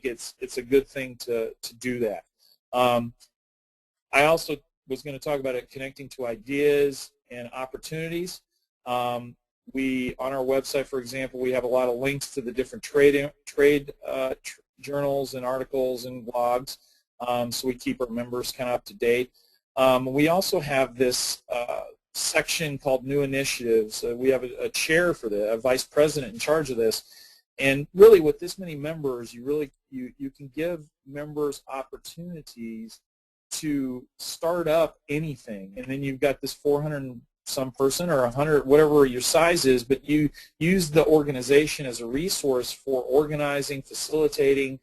it's a good thing to do that. I also was going to talk about it connecting to ideas and opportunities. On our website, for example, we have a lot of links to the different trade journals and articles and blogs, so we keep our members kind of up to date. We also have this section called New Initiatives. We have a chair for a vice president in charge of this. And really, with this many members, you can give members opportunities to start up anything. And then you've got this 400 some person or 100, whatever your size is, but you use the organization as a resource for organizing, facilitating,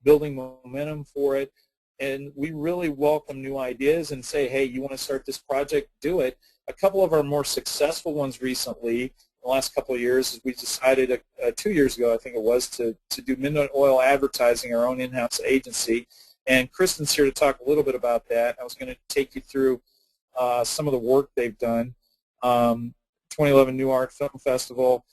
building momentum for it. And we really welcome new ideas and say, hey, you want to start this project, do it. A couple of our more successful ones recently, in the last couple of years, is we decided 2 years ago, I think it was, to do Midnight Oil Advertising, our own in-house agency. And Kristen's here to talk a little bit about that. I was going to take you through some of the work they've done. 2011 New Art Film Festival.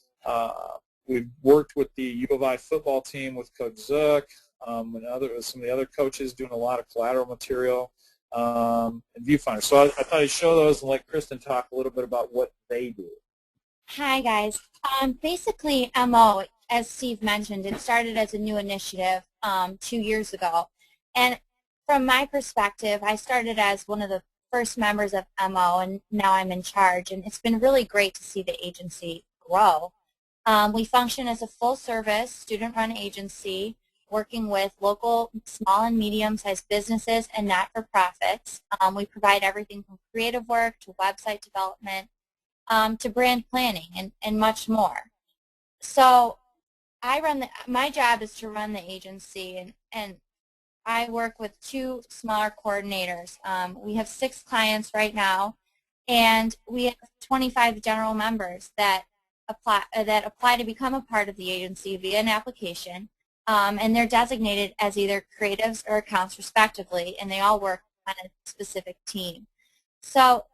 We've worked with the U of I football team with Coach Zook and some of the other coaches doing a lot of collateral material and viewfinders. So I thought I'd show those and let Kristen talk a little bit about what they do. Hi, guys. Basically, MO, as Steve mentioned, it started as a new initiative 2 years ago. And from my perspective, I started as one of the first members of MO, and now I'm in charge. And it's been really great to see the agency grow. We function as a full-service, student-run agency, working with local small and medium-sized businesses and not-for-profits. We provide everything from creative work to website development to brand planning and much more. So my job is to run the agency, and I work with 2 smaller coordinators. We have 6 clients right now, and we have 25 general members that apply to become a part of the agency via an application, and they're designated as either creatives or accounts respectively, and they all work on a specific team. So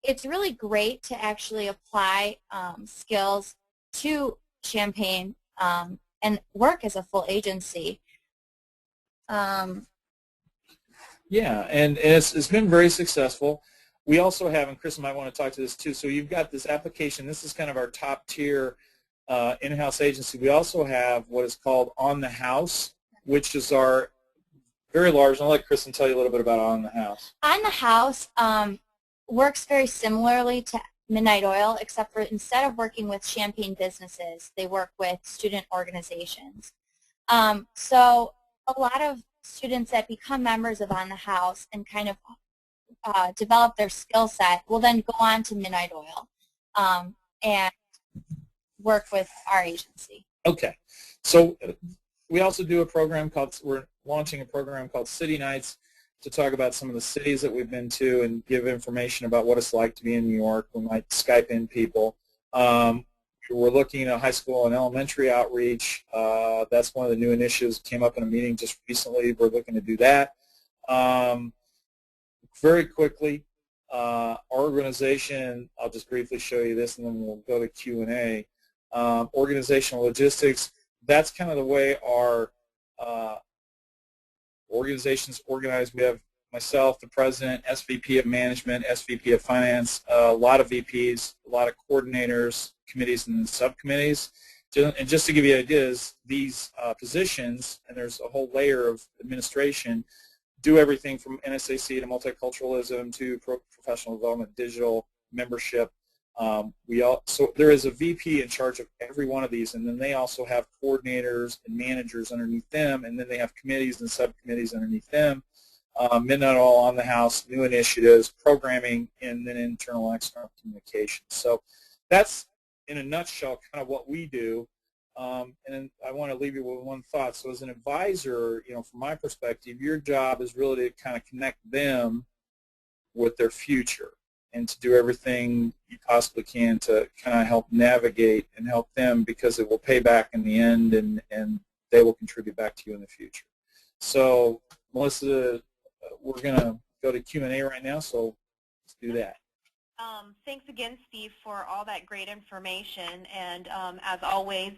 it's really great to actually apply skills to Champaign and work as a full agency. Yeah, and it's been very successful. We also have, and Chris might want to talk to this too, so you've got this application. This is kind of our top tier in-house agency. We also have what is called On the House, which is our very large, and I'll let Kristen tell you a little bit about On the House. On the House works very similarly to Midnight Oil, except for instead of working with Champaign businesses, they work with student organizations. So a lot of students that become members of On the House and kind of develop their skill set will then go on to Midnight Oil and work with our agency. Okay. So we also do a program called, we're launching a program called City Nights to talk about some of the cities that we've been to and give information about what it's like to be in New York. We might Skype in people. We're looking at high school and elementary outreach. That's one of the new initiatives that came up in a meeting just recently. We're looking to do that. Very quickly, our organization, I'll just briefly show you this and then we'll go to Q&A. Organizational logistics, that's kind of the way our organization's organized. We have myself, the president, SVP of management, SVP of finance, a lot of VPs, a lot of coordinators, committees, and subcommittees. And just to give you ideas, these positions, and there's a whole layer of administration, do everything from NSAC to multiculturalism to professional development, digital, membership. So there is a VP in charge of every one of these, and then they also have coordinators and managers underneath them, and then they have committees and subcommittees underneath them. midnight oil on the house, new initiatives, programming, and then internal and external communication. So that's, in a nutshell, kind of what we do. And I want to leave you with one thought. So as an advisor, from my perspective, your job is really to kind of connect them with their future and to do everything you possibly can to kind of help navigate and help them, because it will pay back in the end, and they will contribute back to you in the future. So, Melissa, we're going to go to Q&A right now, so let's do that. Thanks again, Steve, for all that great information, and as always,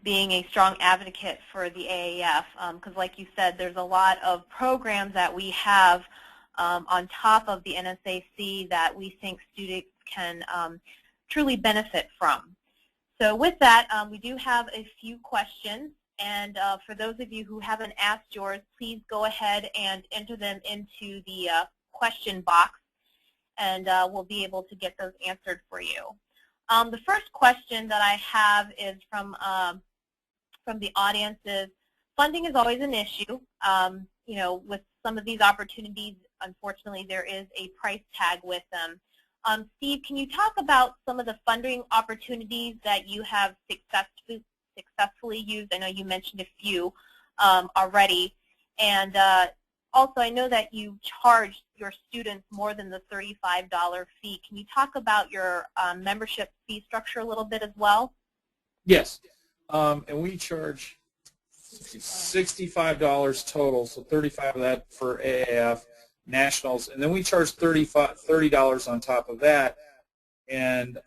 being a strong advocate for the AAF, because like you said, there's a lot of programs that we have on top of the NSAC that we think students can truly benefit from. So with that, we do have a few questions, and for those of you who haven't asked yours, please go ahead and enter them into the question box, and we'll be able to get those answered for you. The first question that I have is from the audience is, funding is always an issue. With some of these opportunities, unfortunately, there is a price tag with them. Steve, can you talk about some of the funding opportunities that you have successfully used? I know you mentioned a few already. And also, I know that you charge your students more than the $35 fee. Can you talk about your membership fee structure a little bit as well? Yes. And we charge $65 total, so $35 of that for AAF nationals, and then we charge $30 on top of that, and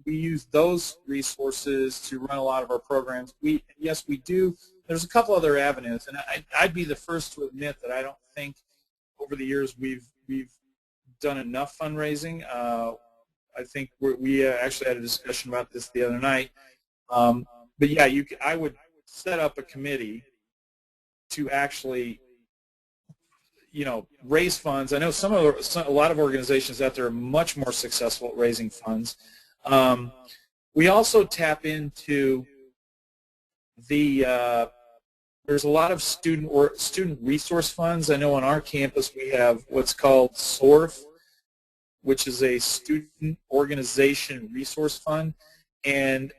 we use those resources to run a lot of our programs. Yes, we do. There's a couple other avenues, and I'd be the first to admit that I don't think over the years we've done enough fundraising. I think we actually had a discussion about this the other night. But yeah, I would set up a committee to actually, raise funds. I know a lot of organizations out there are much more successful at raising funds. We also tap into there's a lot of student resource funds. I know on our campus we have what's called SORF, which is a student organization resource fund, and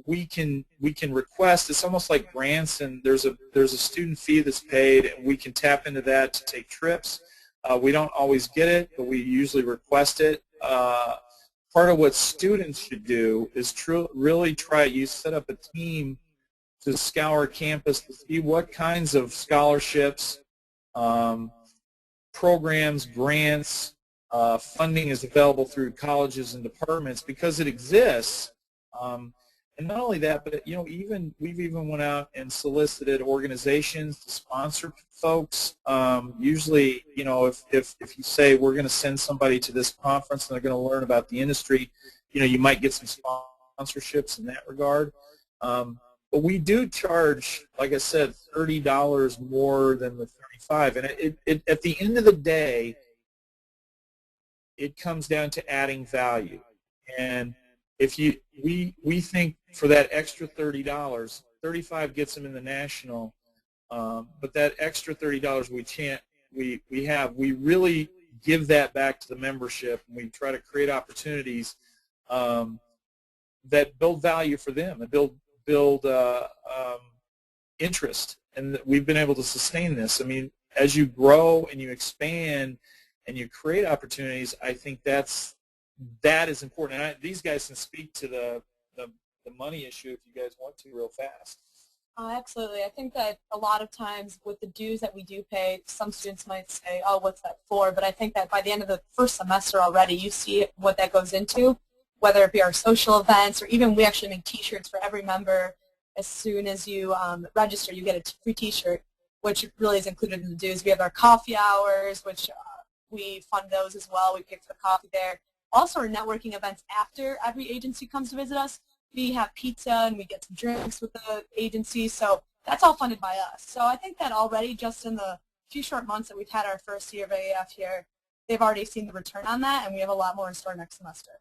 we can request. It's almost like grants, and there's a student fee that's paid, and we can tap into that to take trips. We don't always get it, but we usually request it. Part of what students should do is really you set up a team to scour campus to see what kinds of scholarships, programs, grants, funding is available through colleges and departments, because it exists. And not only that, but we've even went out and solicited organizations to sponsor folks. Usually, if you say we're going to send somebody to this conference and they're going to learn about the industry, you might get some sponsorships in that regard. But we do charge, like I said, $30 more than the $35, and at the end of the day, it comes down to adding value. And if we think for that extra $30, $35 gets them in the national, but that extra $30 we really give that back to the membership, and we try to create opportunities that build value for them and build interest, and we've been able to sustain this. I mean, as you grow and you expand and you create opportunities, I think that is important. And these guys can speak to the money issue if you guys want to real fast. Absolutely. I think that a lot of times with the dues that we do pay, some students might say, oh, what's that for? But I think that by the end of the first semester already, you see what that goes into, whether it be our social events, or even we actually make T-shirts for every member. As soon as you register, you get a free T-shirt, which really is included in the dues. We have our coffee hours, which we fund those as well. We pay for the coffee there. Also, our networking events after every agency comes to visit us. We have pizza and we get some drinks with the agency, so that's all funded by us. So I think that already, just in the few short months that we've had our first year of AAF here, they've already seen the return on that, and we have a lot more in store next semester.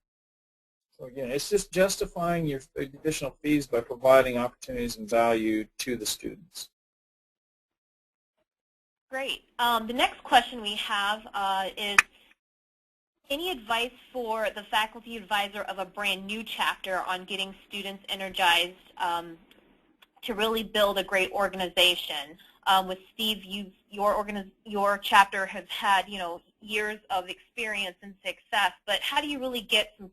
So again, it's just justifying your additional fees by providing opportunities and value to the students. Great. The next question we have is, any advice for the faculty advisor of a brand new chapter on getting students energized to really build a great organization? With Steve, your chapter has had, years of experience and success, but how do you really get some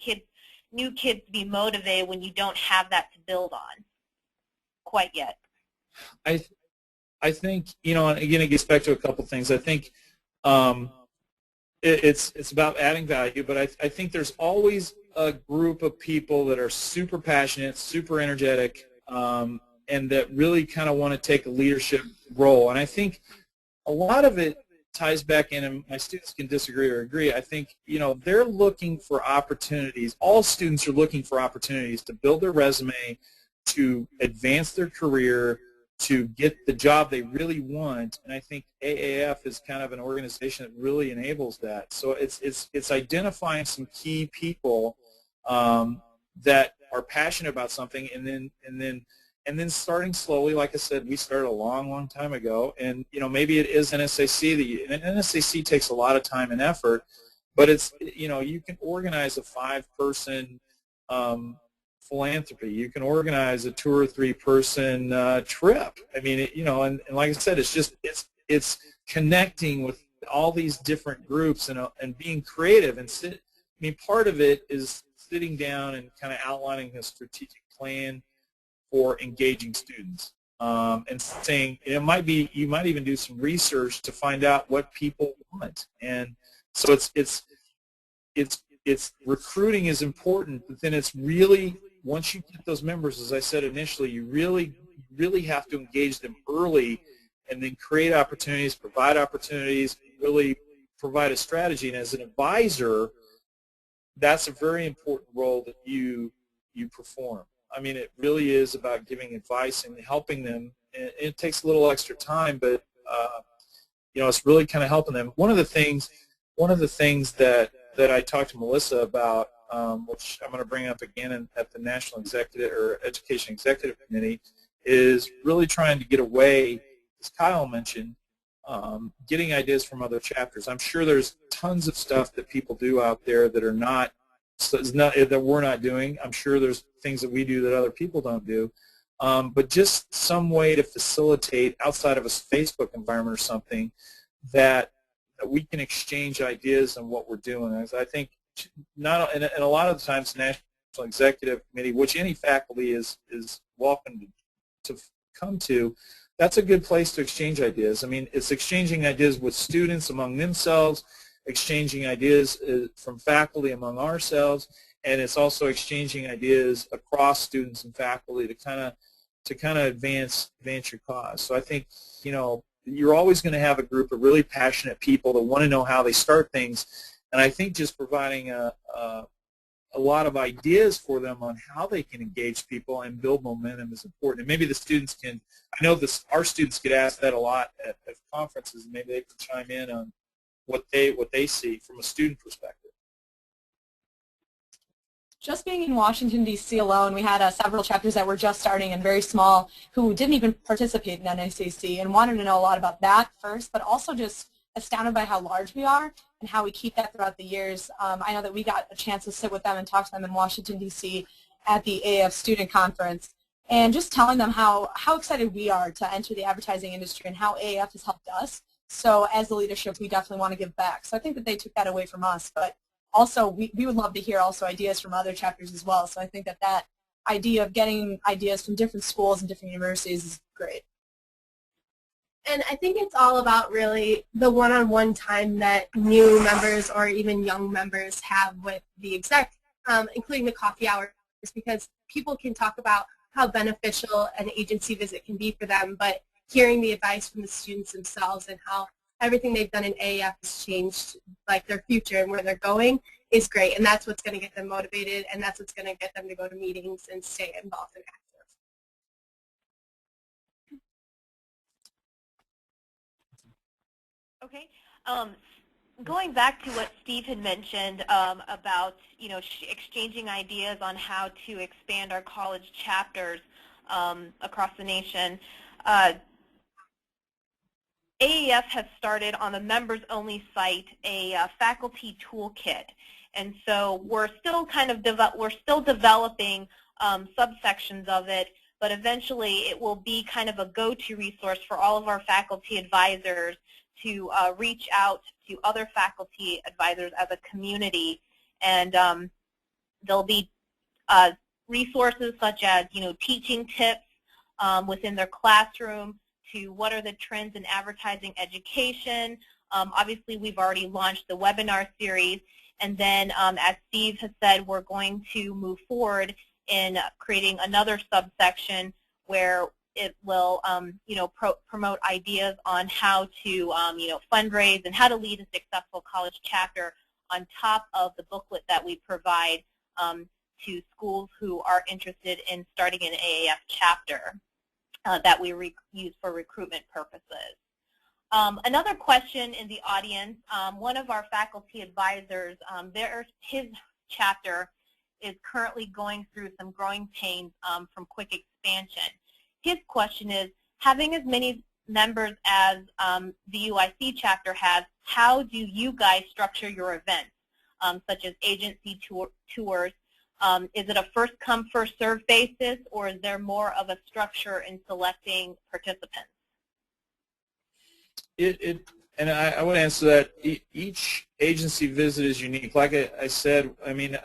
new kids to be motivated when you don't have that to build on quite yet? I think, and again, it gets back to a couple things. I think it's about adding value, but I think there's always a group of people that are super passionate, super energetic, and that really kind of want to take a leadership role. And I think a lot of it ties back in, and my students can disagree or agree. I think, they're looking for opportunities. All students are looking for opportunities to build their resume, to advance their career, to get the job they really want, and I think AAF is kind of an organization that really enables that. So it's identifying some key people that are passionate about something, and then starting slowly. Like I said, we started a long time ago, and maybe it is NSAC. NSAC takes a lot of time and effort, but it's you can organize a 5-person philanthropy. You can organize a 2 or 3-person trip. I mean, and like I said, it's connecting with all these different groups and being creative. And part of it is sitting down and kind of outlining a strategic plan for engaging students, and saying you might even do some research to find out what people want. And so it's recruiting is important, but then it's really, once you get those members, as I said initially, you really have to engage them early, and then create opportunities, provide opportunities, really provide a strategy. And as an advisor, that's a very important role that you perform. I mean, it really is about giving advice and helping them. And it takes a little extra time, but it's really kind of helping them. One of the things that I talked to Melissa about, which I'm going to bring up again at the National Executive or Education Executive Committee, is really trying to get away, as Kyle mentioned, getting ideas from other chapters. I'm sure there's tons of stuff that people do out there that are that we're not doing. I'm sure there's things that we do that other people don't do. But just some way to facilitate, outside of a Facebook environment or something, that we can exchange ideas on what we're doing. I think and a lot of the times the National Executive Committee, which any faculty is welcome to come to, that's a good place to exchange ideas. I mean, it's exchanging ideas with students among themselves, exchanging ideas from faculty among ourselves, and it's also exchanging ideas across students and faculty to kind of advance your cause. So I think you're always going to have a group of really passionate people that want to know how they start things, and I think just providing a lot of ideas for them on how they can engage people and build momentum is important. And maybe the students can, I know our students get asked that a lot at conferences, and maybe they can chime in on what they see from a student perspective. Just being in Washington, D.C. alone, we had several chapters that were just starting and very small who didn't even participate in NSAC and wanted to know a lot about that first, but also just astounded by how large we are and how we keep that throughout the years. I know that we got a chance to sit with them and talk to them in Washington, D.C. at the AAF student conference, and just telling them how excited we are to enter the advertising industry and how AAF has helped us. So as the leadership, we definitely want to give back. So I think that they took that away from us, but also we would love to hear also ideas from other chapters as well. So I think that idea of getting ideas from different schools and different universities is great. And I think it's all about really the one-on-one time that new members or even young members have with the exec, including the coffee hours, because people can talk about how beneficial an agency visit can be for them, but hearing the advice from the students themselves and how everything they've done in AAF has changed, like their future and where they're going, is great. And that's what's going to get them motivated, and that's what's going to get them to go to meetings and stay involved and active. Okay. Going back to what Steve had mentioned about exchanging ideas on how to expand our college chapters across the nation, AAF has started on the members-only site a faculty toolkit, and so we're still developing subsections of it, but eventually it will be kind of a go-to resource for all of our faculty advisors to reach out to other faculty advisors as a community, and there'll be resources such as, teaching tips within their classroom, to what are the trends in advertising education. Obviously, we've already launched the webinar series, and then as Steve has said, we're going to move forward in creating another subsection where it will, promote ideas on how to, fundraise and how to lead a successful college chapter on top of the booklet that we provide to schools who are interested in starting an AAF chapter that we use for recruitment purposes. Another question in the audience, one of our faculty advisors, his chapter is currently going through some growing pains from quick expansion. His question is, having as many members as the UIC chapter has, how do you guys structure your events, such as agency tours? Is it a first-come, first-served basis, or is there more of a structure in selecting participants? And I would answer that each agency visit is unique. Like I said, I mean,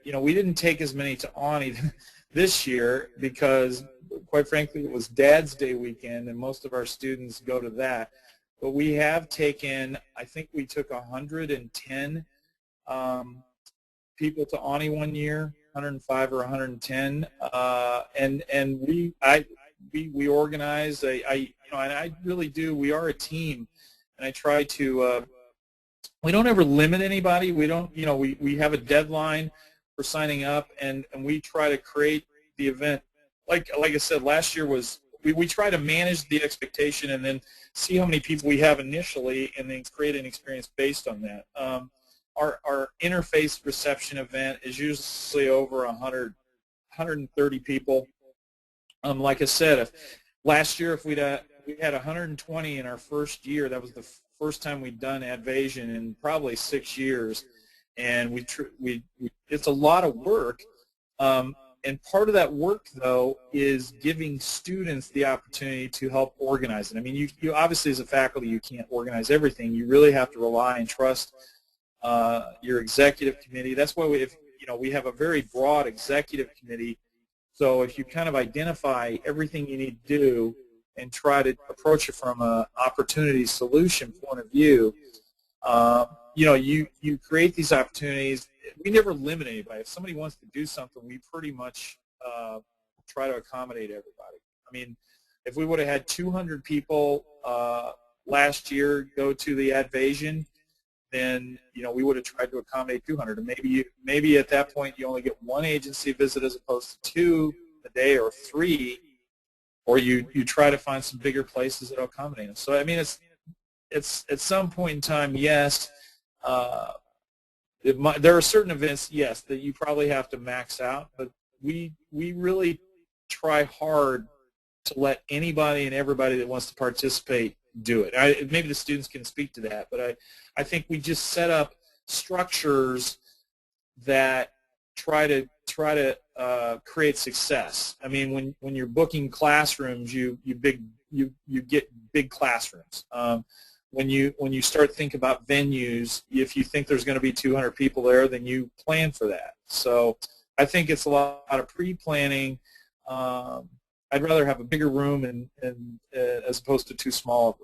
we didn't take as many to Ani this year because, quite frankly, it was Dad's Day weekend, and most of our students go to that. But we have taken, I think we took 110 people to Ani one year, 105 or 110, and we organize. And I really do. We are a team, and I try to. We don't ever limit anybody. We don't. We have a deadline for signing up, and we try to create the event. Like I said, last year was we try to manage the expectation and then see how many people we have initially, and then create an experience based on that. Our interface reception event is usually over 100, 130 people. Like I said, last year we had 120 in our first year. That was the first time we'd done Advasion in probably 6 years, and it's a lot of work. And part of that work, though, is giving students the opportunity to help organize it. I mean, you obviously, as a faculty, you can't organize everything. You really have to rely and trust your executive committee. That's why we have a very broad executive committee. So if you kind of identify everything you need to do and try to approach it from an opportunity solution point of view, you create these opportunities. We never limit anybody. If somebody wants to do something, we pretty much try to accommodate everybody. I mean, if we would have had 200 people last year go to the Advasion, then we would have tried to accommodate 200. And maybe at that point you only get one agency visit as opposed to 2 a day or 3, or you try to find some bigger places that will accommodate them. So I mean, it's at some point in time, yes. There are certain events, yes, that you probably have to max out, but we really try hard to let anybody and everybody that wants to participate do it. Maybe the students can speak to that, but I think we just set up structures that try to create success. I mean, when you're booking classrooms, you get big classrooms. When you start thinking about venues, if you think there's going to be 200 people there, then you plan for that. So I think it's a lot of pre-planning. I'd rather have a bigger room and as opposed to too small of a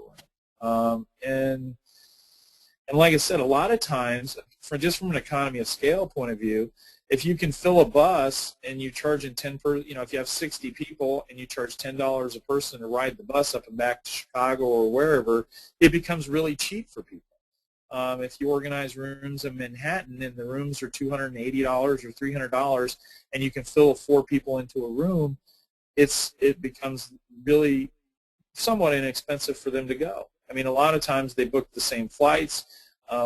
room. And like I said, a lot of times, just from an economy of scale point of view, if you can fill a bus and you charge in if you have 60 people and you charge $10 a person to ride the bus up and back to Chicago or wherever, it becomes really cheap for people. If you organize rooms in Manhattan and the rooms are $280 or $300 and you can fill 4 people into a room, it becomes really somewhat inexpensive for them to go. I mean, a lot of times they book the same flights.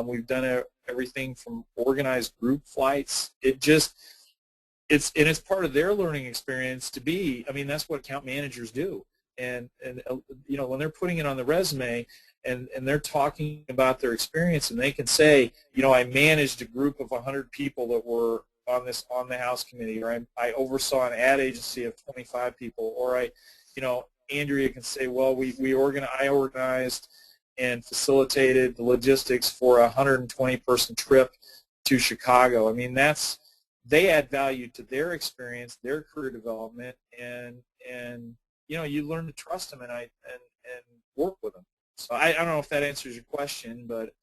We've done everything from organized group flights. It's part of their learning experience to be. I mean, that's what account managers do. And when they're putting it on the resume, and they're talking about their experience, and they can say, you know, I managed a group of 100 people that were on the House committee, or I oversaw an ad agency of 25 people, or you know, Andrea can say, well, I organized and facilitated the logistics for a 120-person trip to Chicago. I mean, they add value to their experience, their career development, and you know, you learn to trust them and work with them. So I don't know if that answers your question, but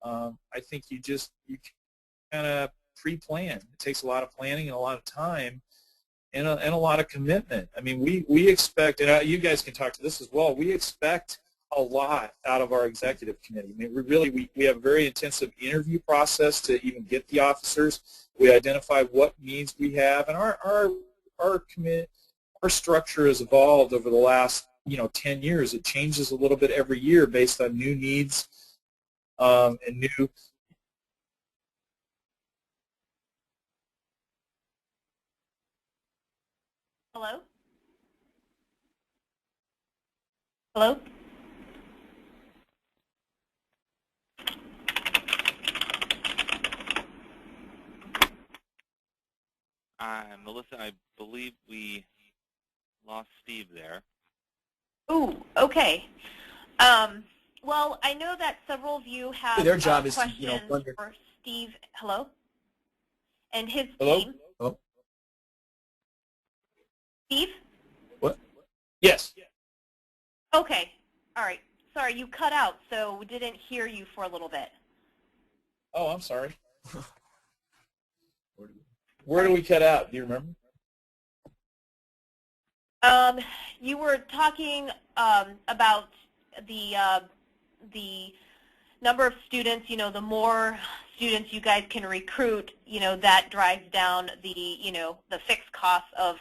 I think you kind of pre-plan. It takes a lot of planning and a lot of time and a lot of commitment. I mean, we expect, and you guys can talk to this as well, we expect a lot out of our executive committee. I mean, we have a very intensive interview process to even get the officers. We identify what needs we have, and our structure has evolved over the last 10 years. It changes a little bit every year based on new needs and new. Hello? Hello? Melissa, I believe we lost Steve there. Ooh, okay. Well, I know that several of you have Their job is to, questions for Steve. Hello? And his Hello? team. Hello? Steve? What? Yes. Okay. All right. Sorry, you cut out, so we didn't hear you for a little bit. Oh, I'm sorry. Where do we cut out? Do you remember? You were talking about the number of students. You know, the more students you guys can recruit, you know, that drives down the the fixed costs of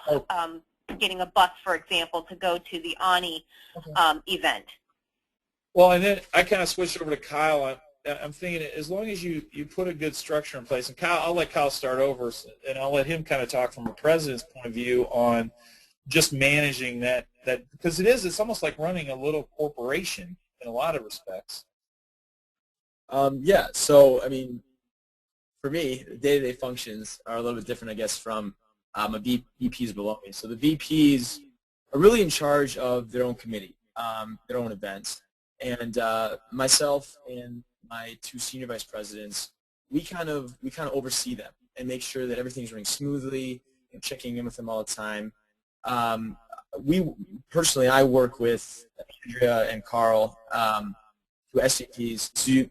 getting a bus, for example, to go to the ANI event. Well, and then I kind of switched over to Kyle. I'm thinking as long as you put a good structure in place, and Kyle, I'll let Kyle start over, and I'll let him kind of talk from a president's point of view on just managing that because it's almost like running a little corporation in a lot of respects. Yeah, so I mean, for me, the day-to-day functions are a little bit different, I guess, from a VPs below me. So the VPs are really in charge of their own committee, their own events, and myself and my two senior vice presidents, we kind of oversee them and make sure that everything's running smoothly and checking in with them all the time. I work with Andrea and Carl, two SCPs, to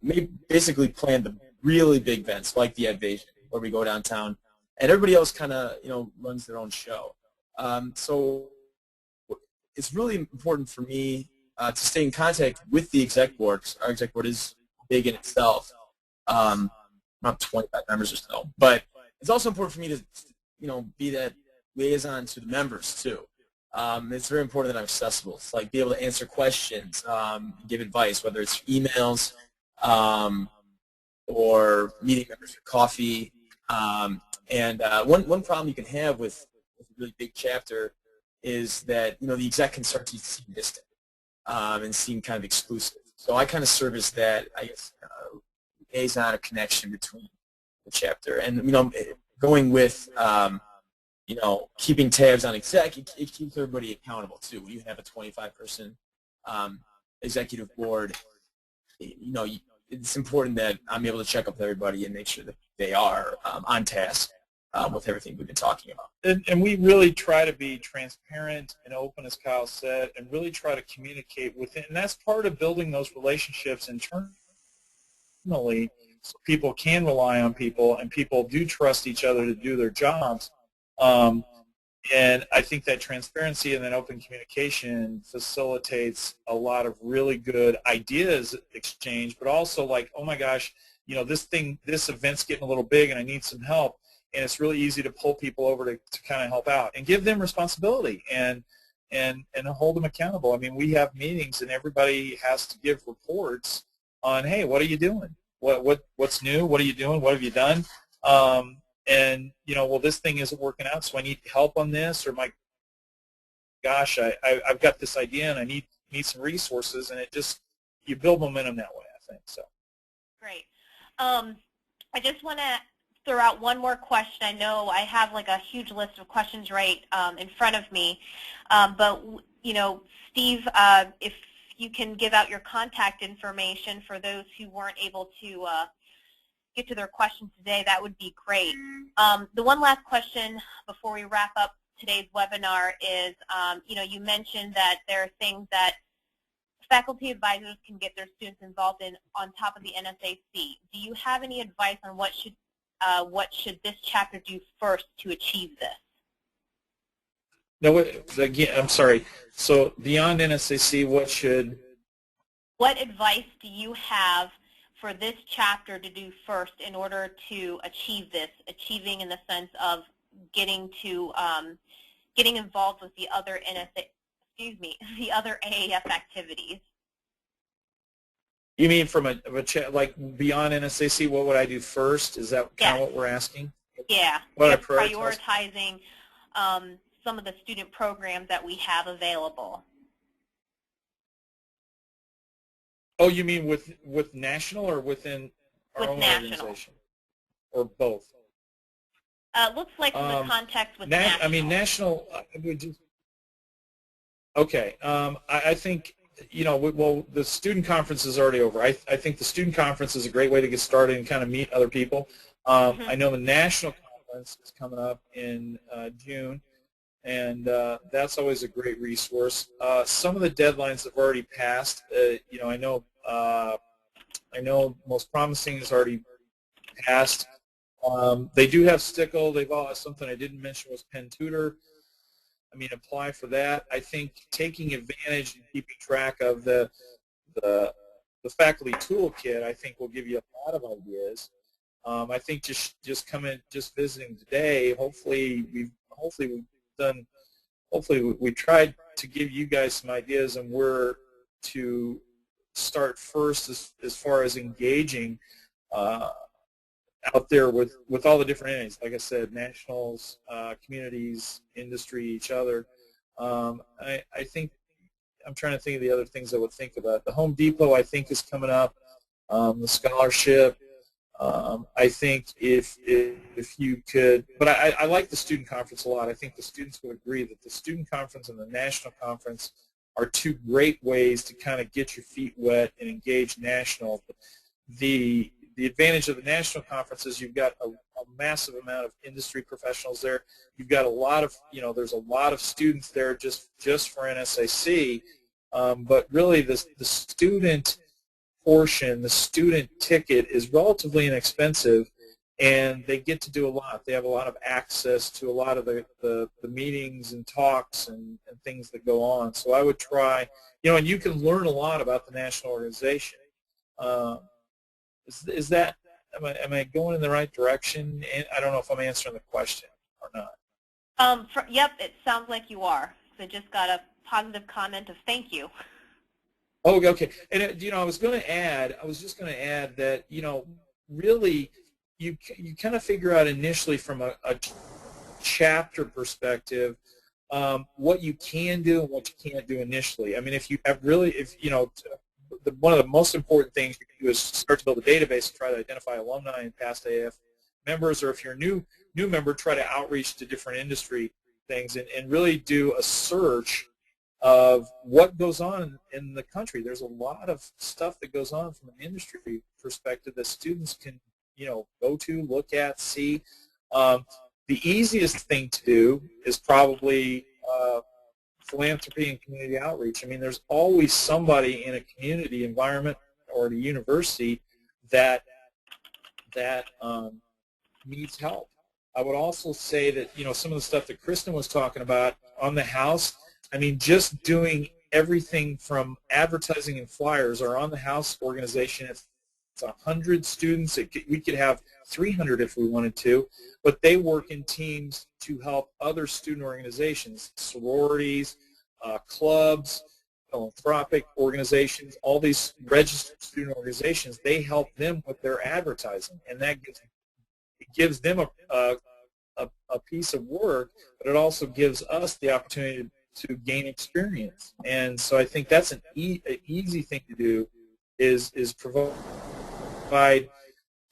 basically plan the really big events like the Advasion, where we go downtown, and everybody else kind of runs their own show. So it's really important for me to stay in contact with the exec board. Our exec board is big in itself, about 25 members or so. But it's also important for me to, be that liaison to the members too. It's very important that I'm accessible. It's like be able to answer questions, give advice, whether it's emails or meeting members for coffee. And one problem you can have with a really big chapter is that the exec can start to seem distant and seem kind of exclusive. So I kind of serve as that, I guess, liaison or connection between the chapter. And going with keeping tabs on exec, it keeps everybody accountable too. When you have a 25-person executive board, it's important that I'm able to check up with everybody and make sure that they are on task with everything we've been talking about. And we really try to be transparent and open, as Kyle said, and really try to communicate with it. And that's part of building those relationships internally, so people can rely on people and people do trust each other to do their jobs. And I think that transparency and that open communication facilitates a lot of really good ideas exchange, but also like, oh my gosh, this event's getting a little big and I need some help. And it's really easy to pull people over to kind of help out and give them responsibility and hold them accountable. I mean, we have meetings and everybody has to give reports on, hey, what are you doing? What's new? What are you doing? What have you done? And well, this thing isn't working out, so I need help on this, or my gosh, I've got this idea and I need some resources, and it just you build momentum that way, I think. So. Great. I just want to throw out one more question. I know I have like a huge list of questions right in front of me, but Steve, if you can give out your contact information for those who weren't able to get to their questions today, that would be great. The one last question before we wrap up today's webinar is, you mentioned that there are things that faculty advisors can get their students involved in on top of the NSAC. Do you have any advice on what should this chapter do first to achieve this? No, again, I'm sorry. So beyond NSAC, what advice do you have for this chapter to do first in order to achieve this? Achieving in the sense of getting involved with the other the other AAF activities. You mean from like beyond NSAC, what would I do first? Is that kind of what we're asking? Yeah. What I prioritizing some of the student programs that we have available. Oh, you mean with national or within our own organization? Or both? Looks like from the context with national. I mean, national, okay. I think, well, the student conference is already over. I think the student conference is a great way to get started and kind of meet other people. I know the national conference is coming up in June, and that's always a great resource. Some of the deadlines have already passed. I know Most Promising has already passed. They do have Stickle. They've all, something I didn't mention was Penn Tutor. I mean, apply for that. I think taking advantage and keeping track of the faculty toolkit, I think, will give you a lot of ideas. I think just visiting today, hopefully we tried to give you guys some ideas on where to start first as far as engaging out there with all the different entities, like I said, nationals, communities, industry, each other. I think I'm trying to think of the other things I would think about. The Home Depot, I think, is coming up. The scholarship. I think if you could, but I like the student conference a lot. I think the students would agree that the student conference and the national conference are two great ways to kind of get your feet wet and engage national. The advantage of the national conference is you've got a massive amount of industry professionals there. You've got a lot of, there's a lot of students there just for NSAC, but really the student portion, the student ticket is relatively inexpensive, and they get to do a lot. They have a lot of access to a lot of the meetings and talks and things that go on. So I would try, and you can learn a lot about the national organization. Is that, am I going in the right direction? And I don't know if I'm answering the question or not. Yep, it sounds like you are. So just got a positive comment of thank you. Oh, okay. And I was just going to add that, really you kind of figure out initially from a chapter perspective what you can do and what you can't do initially. I mean, one of the most important things you can do is start to build a database and try to identify alumni and past AAF members, or if you're a new member, try to outreach to different industry things and really do a search of what goes on in the country. There's a lot of stuff that goes on from an industry perspective that students can, go to, look at, see. The easiest thing to do is probably philanthropy and community outreach. I mean, there's always somebody in a community environment or at a university that needs help. I would also say that, some of the stuff that Kristen was talking about on the house, I mean, just doing everything from advertising and flyers. Our On the House organization, it's 100 students. We could have 300 if we wanted to, but they work in teams to help other student organizations, sororities, clubs, philanthropic organizations, all these registered student organizations. They help them with their advertising, and that gives them a piece of work, but it also gives us the opportunity to gain experience. And so I think that's an easy thing to do is provide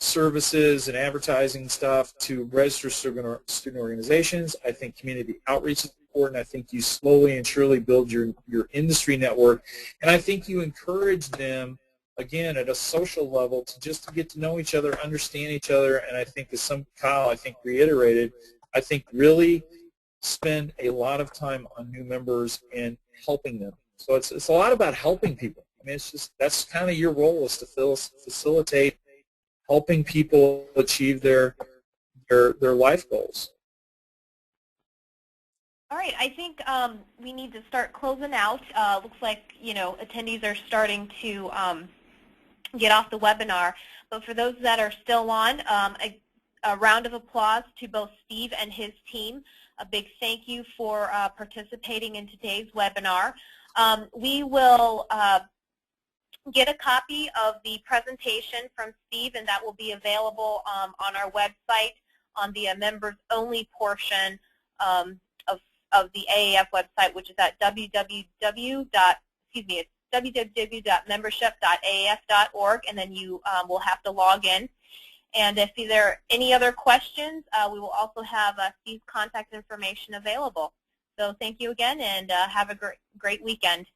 services and advertising stuff to registered student organizations. I think community outreach is important. I think you slowly and surely build your industry network, and I think you encourage them, again, at a social level to get to know each other, understand each other, and I think, as Kyle, I think, reiterated, I think really spend a lot of time on new members and helping them. So it's a lot about helping people. I mean, it's just, that's kind of your role, is to facilitate helping people achieve their life goals. All right, I think we need to start closing out. Looks like, attendees are starting to get off the webinar. But for those that are still on, a round of applause to both Steve and his team. A big thank you for participating in today's webinar. We will get a copy of the presentation from Steve, and that will be available on our website on the members only portion of the AAF website, which is at www.membership.aaf.org, and then you will have to log in. And if there are any other questions, we will also have Steve's contact information available. So thank you again, and have a great weekend.